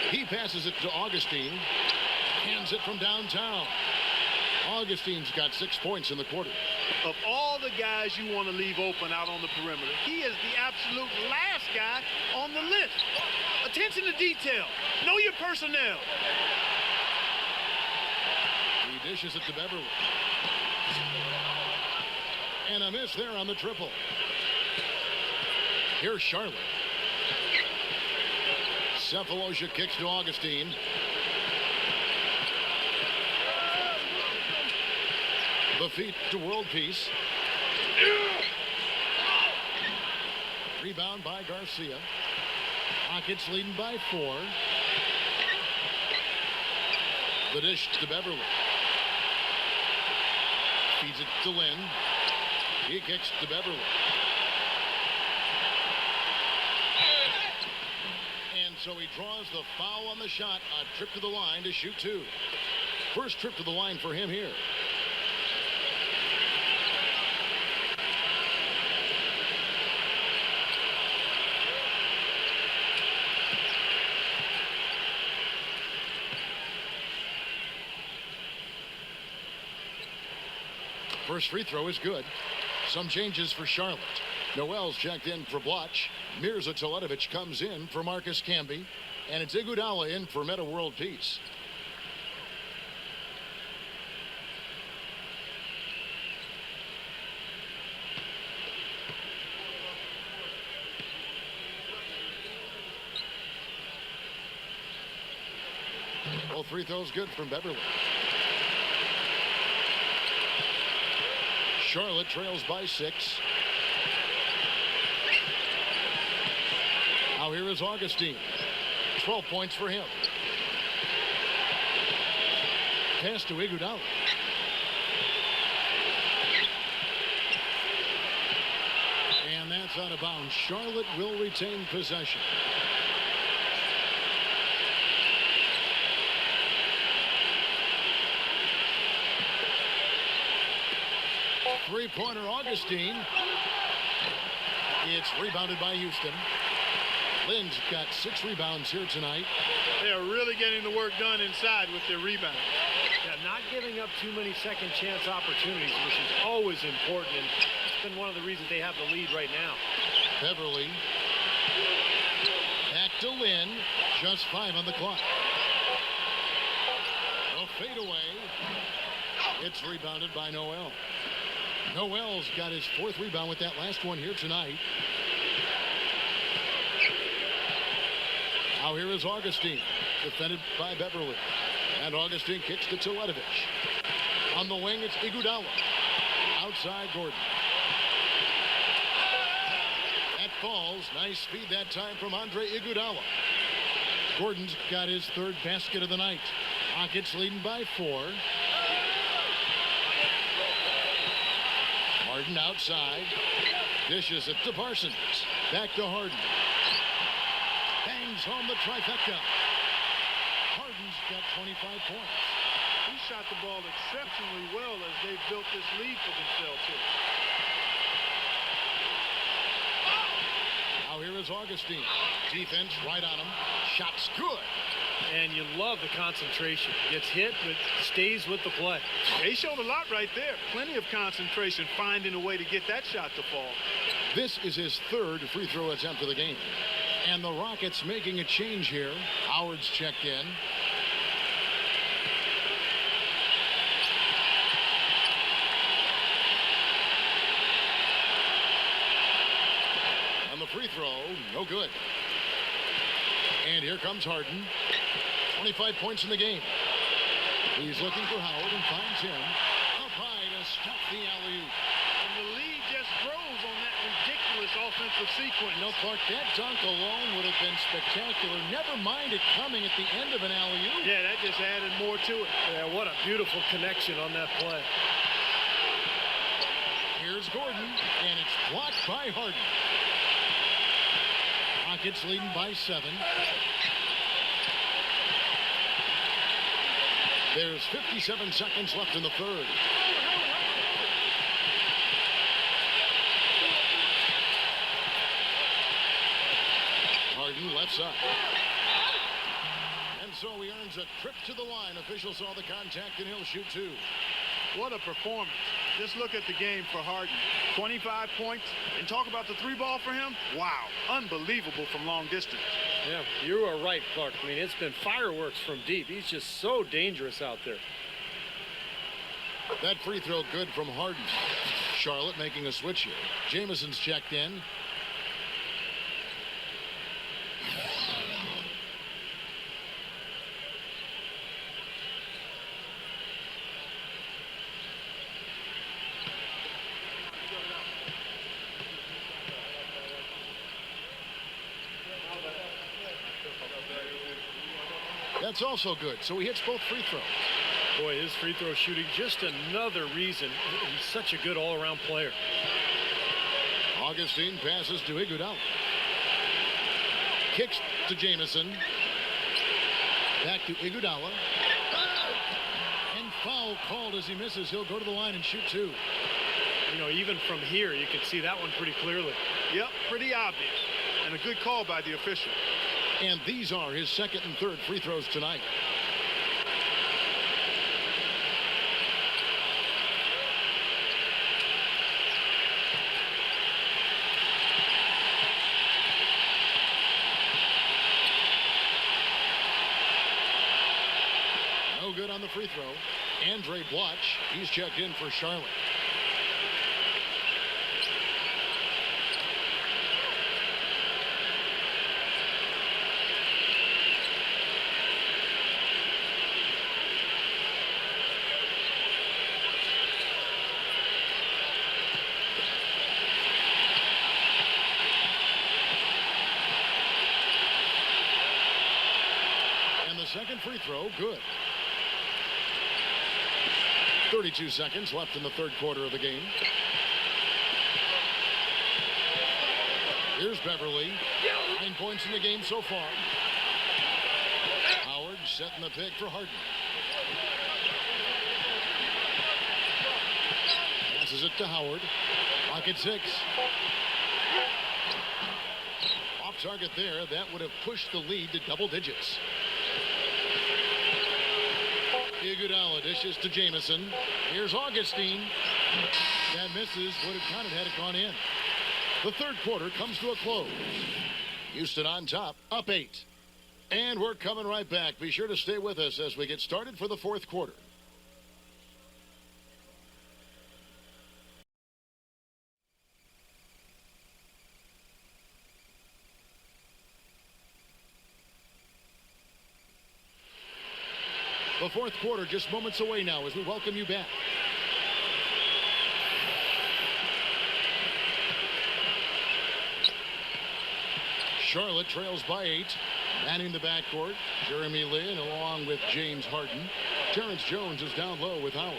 He passes it to Augustin. Hands it from downtown. Augustin's got 6 points in the quarter. Of all the guys you want to leave open out on the perimeter, he is the absolute last guy on the list. Attention to detail. Know your personnel. He dishes it to Beverly. And a miss there on the triple. Here's Charlotte. Cephalosha kicks to Augustin. The feet to World Peace. Rebound by Garcia. Rockets leading by 4. The dish to Beverly. Feeds it to Lynn. He kicks to Beverly. And so he draws the foul on the shot. A trip to the line to shoot 2. First trip to the line for him here. First free throw is good. Some changes for Charlotte. Noel's checked in for Bloch. Mirza Teletovic comes in for Marcus Camby. And it's Iguodala in for Meta World Peace. Both free throws good from Beverly. Charlotte trails by 6. Now here is Augustin. 12 points for him. Pass to Iguodala. And that's out of bounds. Charlotte will retain possession. Three-pointer Augustin. It's rebounded by Houston. Lynn's got 6 rebounds here tonight. They are really getting the work done inside with their rebound. Yeah, not giving up too many second chance opportunities, which is always important. And it's been one of the reasons they have the lead right now. Beverly. Back to Lynn. Just 5 on the clock. A fadeaway. It's rebounded by Noel. Noel's got his 4th rebound with that last one here tonight. Now here is Augustin, defended by Beverly. And Augustin kicks to Teletovic. On the wing, it's Iguodala. Outside, Gordon. That falls. Nice feed that time from Andre Iguodala. Gordon's got his 3rd basket of the night. Rockets leading by 4. Harden outside. Dishes it to Parsons. Back to Harden. Bangs home the trifecta. Harden's got 25 points. He shot the ball exceptionally well as they've built this lead for themselves here. Now here is Augustin. Defense right on him. Shot's good. And you love the concentration. Gets hit, but stays with the play. They showed a lot right there. Plenty of concentration, finding a way to get that shot to fall. This is his 3rd free throw attempt of the game. And the Rockets making a change here. Howard's checked in. And the free throw, no good. And here comes Harden. 25 points in the game. He's looking for Howard and finds him. Up high to stop the alley-oop. And the lead just grows on that ridiculous offensive sequence. No, Clark, that dunk alone would have been spectacular. Never mind it coming at the end of an alley-oop. Yeah, that just added more to it. Yeah, what a beautiful connection on that play. Here's Gordon, and it's blocked by Harden. Rockets leading by 7. There's 57 seconds left in the 3rd. Harden left side. And so he earns a trip to the line. Officials saw the contact, and he'll shoot 2. What a performance. Just look at the game for Harden. 25 points. And talk about the three ball for him. Wow. Unbelievable from long distance. Yeah, you are right, Clark. I mean, it's been fireworks from deep. He's just so dangerous out there. That free throw good from Harden. Charlotte making a switch here. Jamison's checked in. That's also good. So he hits both free throws. Boy, his free throw shooting, just another reason he's such a good all-around player. Augustin passes to Iguodala. Kicks to Jamison. Back to Iguodala. And foul called as he misses. He'll go to the line and shoot two. You know, even from here, you can see that one pretty clearly. Yep, pretty obvious. And a good call by the official. And these are his second and third free throws tonight. No good on the free throw. Andre Bloch, he's checked in for Charlotte. Second free throw, good. 32 seconds left in the third quarter of the game. Here's Beverly. 9 points in the game so far. Howard setting the pick for Harden. Passes it to Howard. Pocket 6. Off target there. That would have pushed the lead to double digits. Iguodala dishes to Jamison. Here's Augustin. That misses. Would have counted had it gone in. The third quarter comes to a close. Houston on top, up 8. And we're coming right back. Be sure to stay with us as we get started for the fourth quarter. The fourth quarter just moments away now as we welcome you back. Charlotte trails by 8. Manning the backcourt. Jeremy Lin along with James Harden. Terrence Jones is down low with Howard.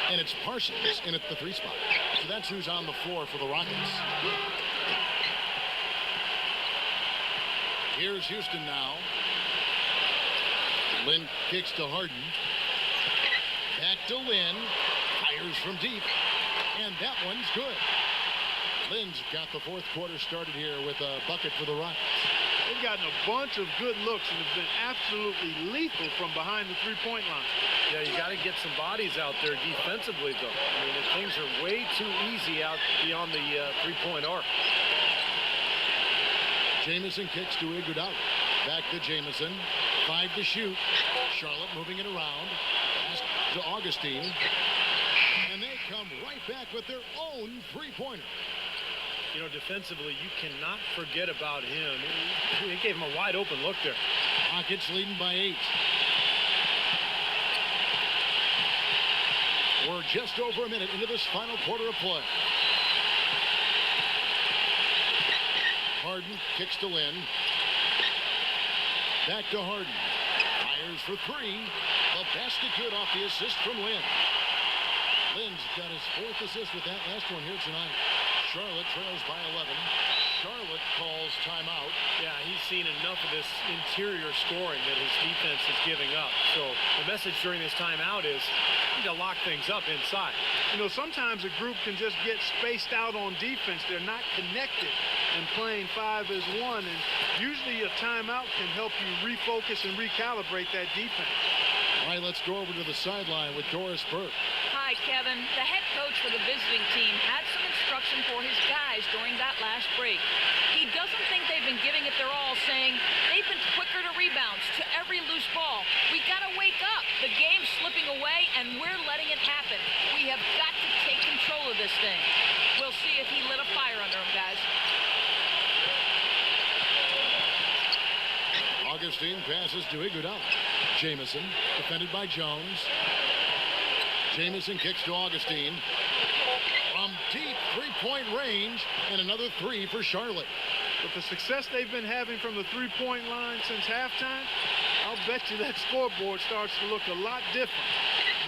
And it's Parsons in at the 3 spot. So that's who's on the floor for the Rockets. Here's Houston now. Lin kicks to Harden. Back to Lin. Fires from deep. And that one's good. Lin's got the fourth quarter started here with a bucket for the Rockets. They've gotten a bunch of good looks and have been absolutely lethal from behind the three-point line. Yeah, you got to get some bodies out there defensively, though. I mean, things are way too easy out beyond the three-point arc. Jamison kicks to Iguodala. Back to Jamison. 5 to shoot. Charlotte moving it around. Pass to Augustin. And they come right back with their own three-pointer. You know, defensively, you cannot forget about him. He gave him a wide-open look there. Rockets leading by 8. We're just over a minute into this final quarter of play. Harden kicks to Lin. Back to Harden. Fires for 3. The basket good off the assist from Lin. Lin's got his 4th assist with that last one here tonight. Charlotte trails by 11. Charlotte calls timeout. Yeah, he's seen enough of this interior scoring that his defense is giving up. So the message during this timeout is you need to lock things up inside. You know, sometimes a group can just get spaced out on defense. They're not connected and playing 5 as 1. And usually a timeout can help you refocus and recalibrate that defense. All right, let's go over to the sideline with Doris Burke. Hi, right, Kevin. The head coach for the visiting team had some instruction for his guys during that last break. He doesn't think they've been giving it their all, saying they've been quicker to rebounds, to every loose ball. We got to wake up. The game's slipping away, and we're letting it happen. We have got to take control of this thing. We'll see if he lit a fire under him, guys. Augustin passes to Iguodala. Jamison, defended by Jones. Jamison kicks to Augustin. From deep three-point range, and another three for Charlotte. With the success they've been having from the three-point line since halftime, I'll bet you that scoreboard starts to look a lot different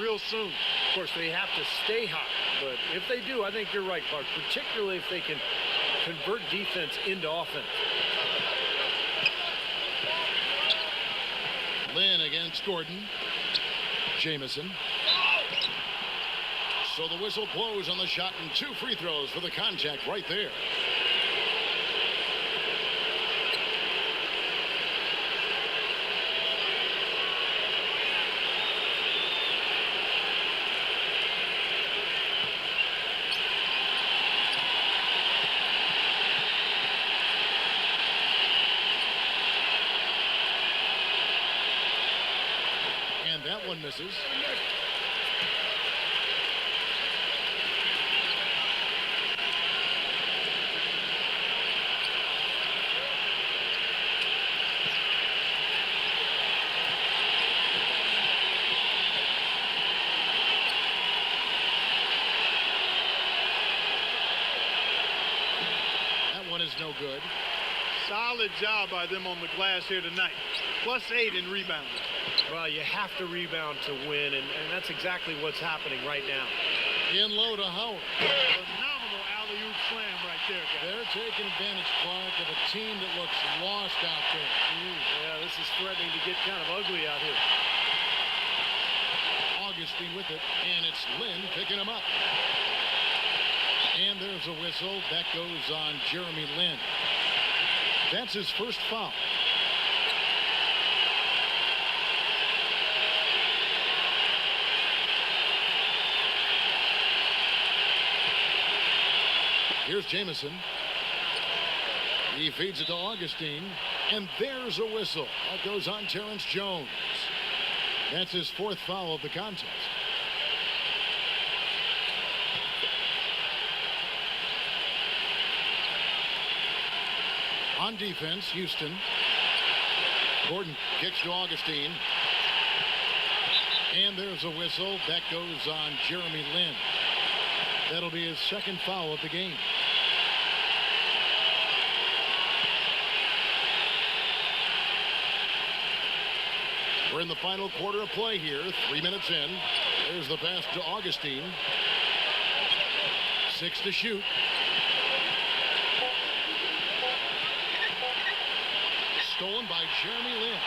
real soon. Of course, they have to stay hot, but if they do, I think you're right, Clark, particularly if they can convert defense into offense. Lynn against Gordon. Jamison. So the whistle blows on the shot, and 2 free throws for the contact right there. And that one misses. Is no good. Solid job by them on the glass here tonight. +8 in rebounding. Well, you have to rebound to win, and that's exactly what's happening right now. In low to Howard. Phenomenal alley-oop slam right there, guys. They're taking advantage, Clark, of a team that looks lost out there. Yeah, this is threatening to get kind of ugly out here. Augustin with it, and it's Lynn picking him up. And there's a whistle. That goes on Jeremy Lin. That's his first foul. Here's Jamison. He feeds it to Augustin. And there's a whistle. That goes on Terrence Jones. That's his 4th foul of the contest. On defense, Houston. Gordon kicks to Augustin. And there's a whistle. That goes on Jeremy Lin. That'll be his 2nd foul of the game. We're in the final quarter of play here. 3 minutes in. There's the pass to Augustin. 6 to shoot. Stolen by Jeremy Lin.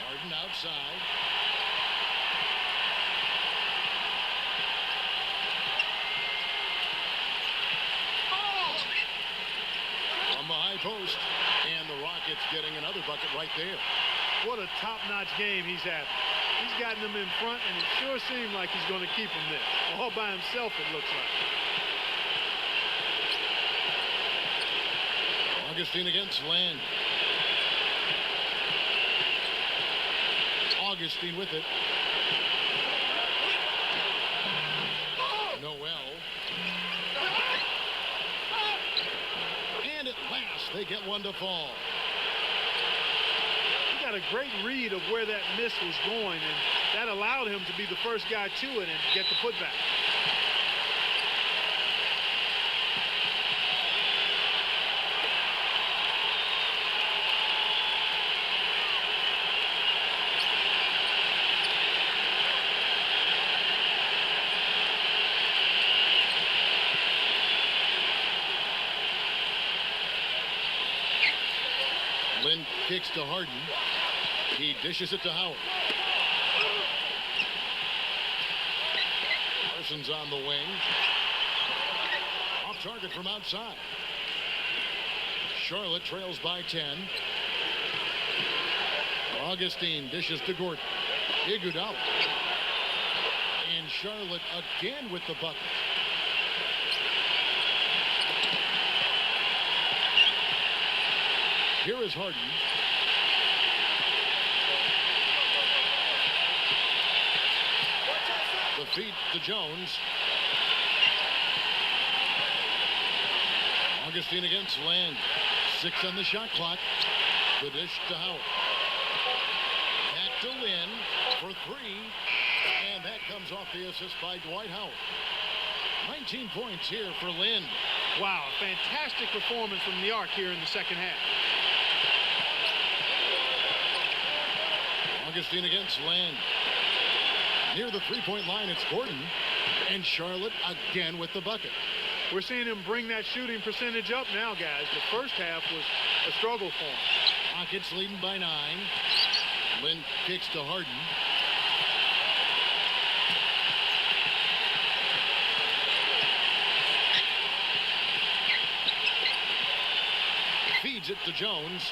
Harden outside. From the high post. And the Rockets getting another bucket right there. What a top-notch game he's having. He's gotten them in front, and it sure seemed like he's going to keep them there. All by himself, it looks like. Augustin against Lin. Augustin with it. Noel. And at last, they get one to fall. He got a great read of where that miss was going, and that allowed him to be the first guy to it and get the putback. Lin kicks to Harden. He dishes it to Howard. Parsons on the wing. Off target from outside. Charlotte trails by 10. Augustin dishes to Gordon. Iguodala. And Charlotte again with the bucket. Here is Harden. The feed to Jones. Augustin against Land. 6 on the shot clock. The dish to Howard. Back to Lynn for 3. And that comes off the assist by Dwight Howard. 19 points here for Lynn. Wow, fantastic performance from the arc here in the second half. Augustin against Land. Near the three-point line, it's Gordon. And Charlotte again with the bucket. We're seeing him bring that shooting percentage up now, guys. The first half was a struggle for him. Rockets leading by 9. Lynn kicks to Harden. Feeds it to Jones.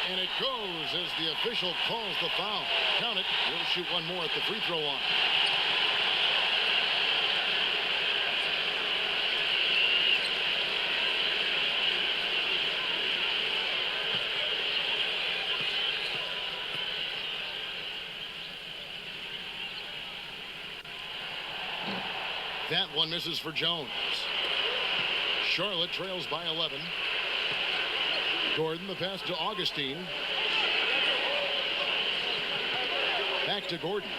And it goes as the official calls the foul. Count it. He'll shoot one more at the free throw line. That one misses for Jones. Charlotte trails by 11. Gordon, the pass to Augustin. Back to Gordon.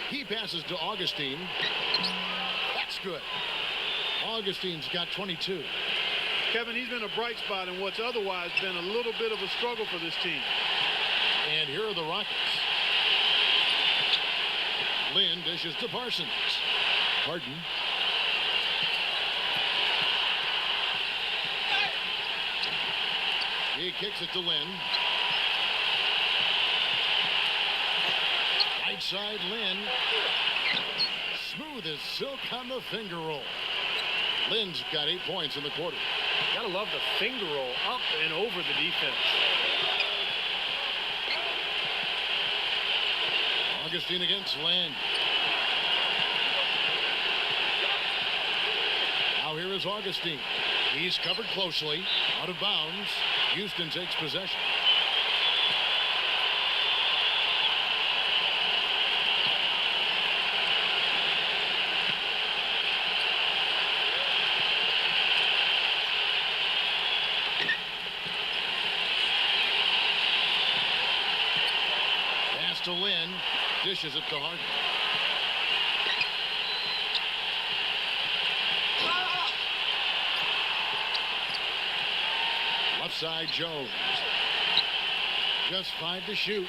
He passes to Augustin. That's good. Augustin's got 22. Kevin, he's been a bright spot in what's otherwise been a little bit of a struggle for this team. And here are the Rockets. Lynn dishes to Parsons. Harden. He kicks it to Lynn. Right side, Lynn. Smooth as silk on the finger roll. Lynn's got 8 points in the quarter. Gotta love the finger roll up and over the defense. Augustin against Land. Now here is Augustin. He's covered closely. Out of bounds. Houston takes possession. Pass to Lynn. Dishes it to Harden. Left side, Jones. Just 5 to shoot.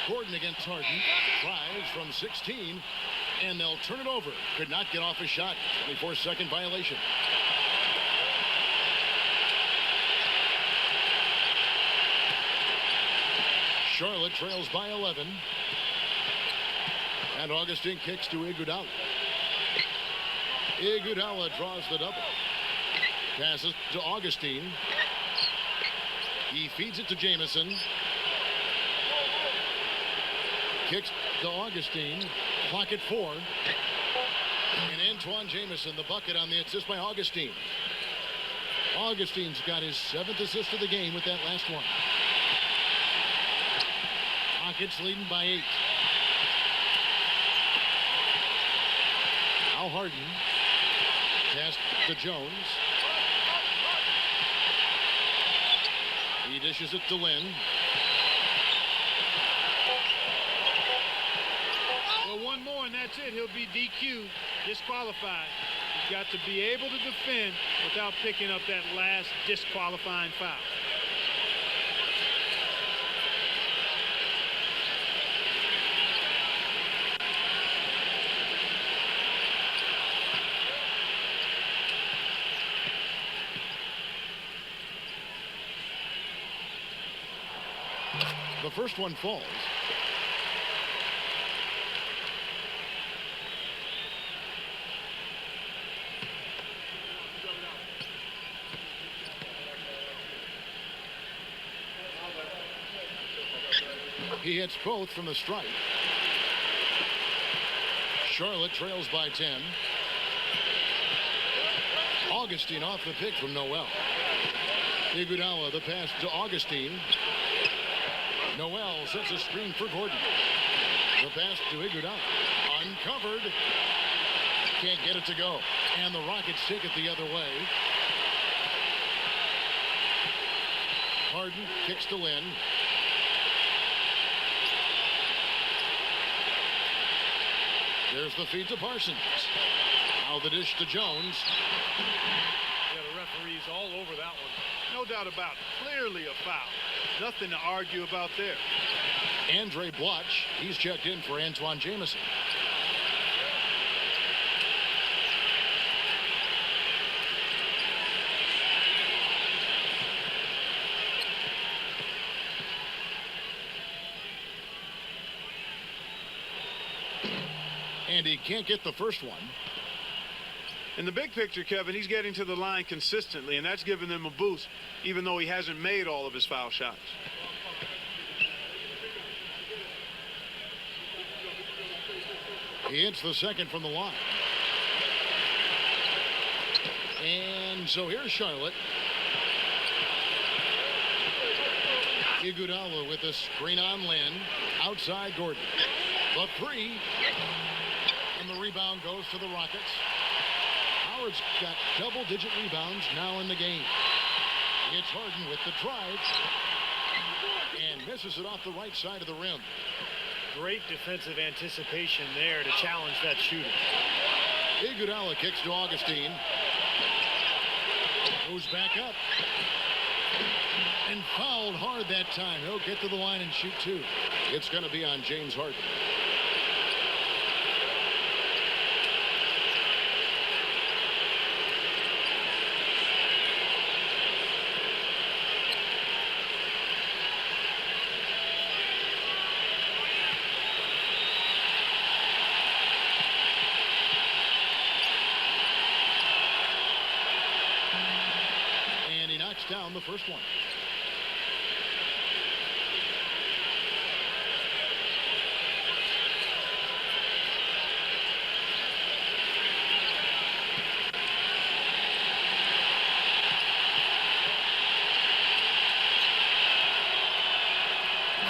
Gordon against Harden. Tries from 16. And they'll turn it over. Could not get off a shot. 24-second violation. Charlotte trails by 11. And Augustin kicks to Iguodala. Iguodala draws the double. Passes to Augustin. He feeds it to Jamison. Kicks to Augustin. Clock at 4. And Antoine Jamison, the bucket on the assist by Augustin. Augustin's got his 7th assist of the game with that last one. Rockets leading by 8. Now Harden. Pass to Jones. He dishes it to Lynn. Well, one more and that's it. He'll be DQ, disqualified. He's got to be able to defend without picking up that last disqualifying foul. The first one falls. He hits both from the stripe. Charlotte trails by 10. Augustin off the pick from Noel. Iguodala, the pass to Augustin. Noel sets a screen for Gordon. The pass to Iguodala. Uncovered. Can't get it to go. And the Rockets take it the other way. Harden kicks to Lynn. There's the feed to Parsons. Now the dish to Jones. Yeah, the referee's all over that one. No doubt about it. Clearly a foul. Nothing to argue about there. Andre Bloch, he's checked in for Antoine Jamison. And he can't get the first one. In the big picture, Kevin, he's getting to the line consistently, and that's giving them a boost, even though he hasn't made all of his foul shots. He hits the second from the line. And so here's Charlotte. Iguodala with a screen on Lynn. Outside Gordon. The three. And the rebound goes to the Rockets. Howard's got double-digit rebounds now in the game. It's Harden with the drive. And misses it off the right side of the rim. Great defensive anticipation there to challenge that shooter. Iguodala kicks to Augustin. Goes back up. And fouled hard that time. He'll get to the line and shoot two. It's going to be on James Harden. Down the first one.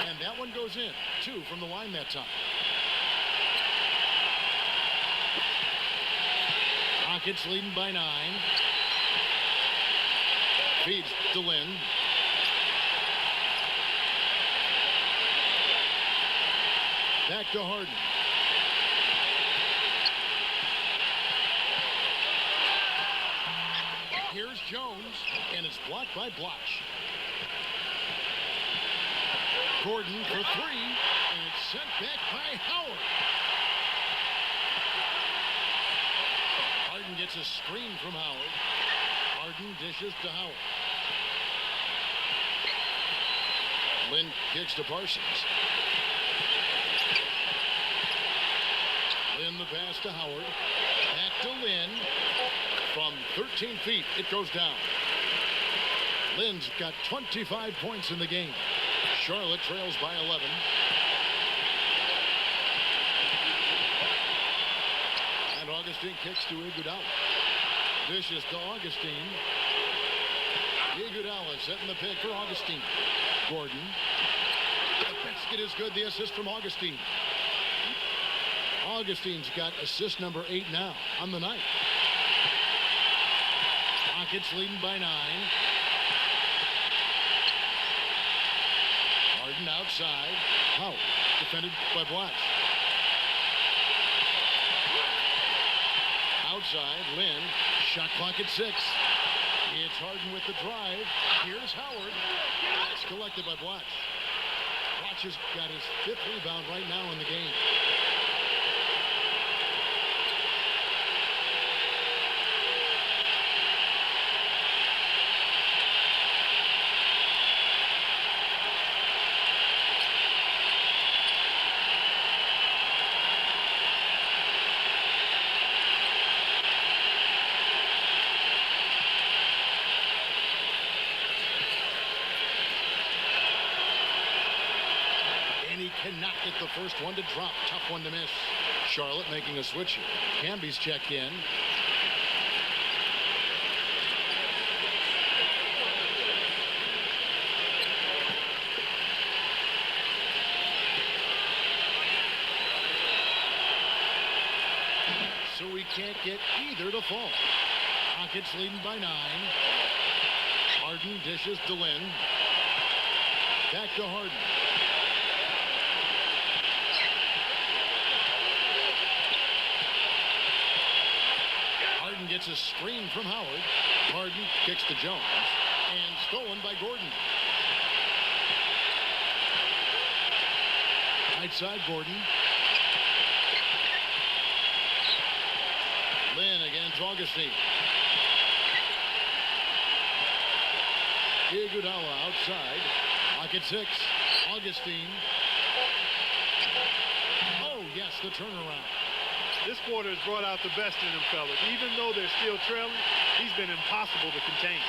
And that one goes in. Two from the line that time. Rockets leading by 9. Feeds to Lynn. Back to Harden. Here's Jones, and it's blocked by Bloch. Gordon for 3, and it's sent back by Howard. Harden gets a screen from Howard. Harden dishes to Howard. Lynn kicks to Parsons. Lynn the pass to Howard. Back to Lynn. From 13 feet, it goes down. Lynn's got 25 points in the game. Charlotte trails by 11. And Augustin kicks to Iguodala. Dishes to Augustin. Iguodala setting the pick for Augustin. Gordon. The basket is good. The assist from Augustin. Augustin's got assist number 8 now on the night. Rockets leading by 9. Harden outside. Howard defended by Bloch. Outside, Lynn. Shot clock at 6. It's Harden with the drive. Here's Howard. It's collected by Bloch. Bloch has got his 5th rebound right now in the game. And he cannot get the first one to drop. Tough one to miss. Charlotte making a switch here. Camby's checked in. So we can't get either to fall. Rockets leading by 9. Harden dishes to Lynn. Back to Harden. Harden gets a screen from Howard. Harden kicks to Jones. And stolen by Gordon. Right side, Gordon. Lynn against Augustin. Iguodala outside. Pocket 6. Augustin. Oh, yes, the turnaround. This quarter has brought out the best in them, fellas. Even though they're still trailing, he's been impossible to contain.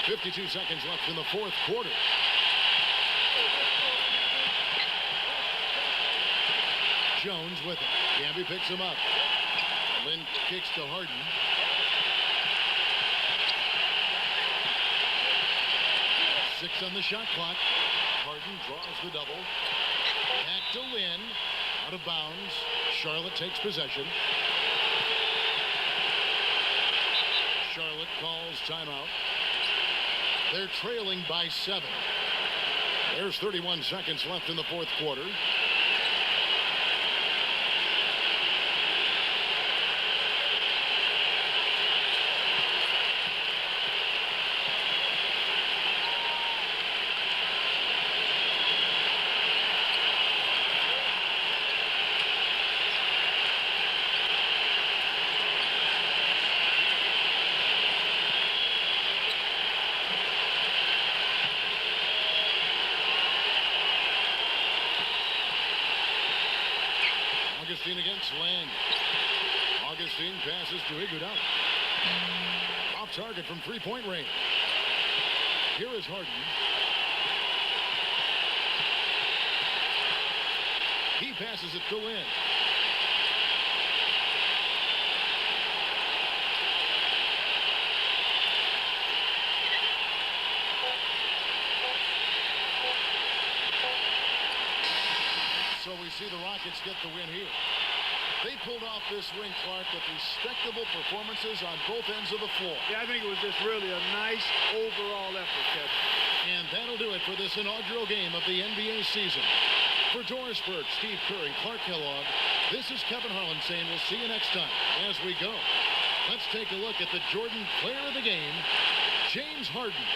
52 seconds left in the fourth quarter. Jones with it. Camby picks him up. Lynn kicks to Harden. Six on the shot clock. Harden draws the double. Back to Lynn. Out of bounds. Charlotte takes possession. Charlotte calls timeout. They're trailing by 7. There's 31 seconds left in the fourth quarter. Augustin against Land. Augustin passes to Iguodala. Off target from three-point range. Here is Harden. He passes it to Lynn. So we see the Rockets get the win here. They pulled off this win, Clark, with respectable performances on both ends of the floor. Yeah, I think it was just really a nice overall effort, Kevin. And that'll do it for this inaugural game of the NBA season. For Doris Burke, Steve Curry, Clark Kellogg, this is Kevin Harlan saying we'll see you next time. As we go, let's take a look at the Jordan player of the game, James Harden.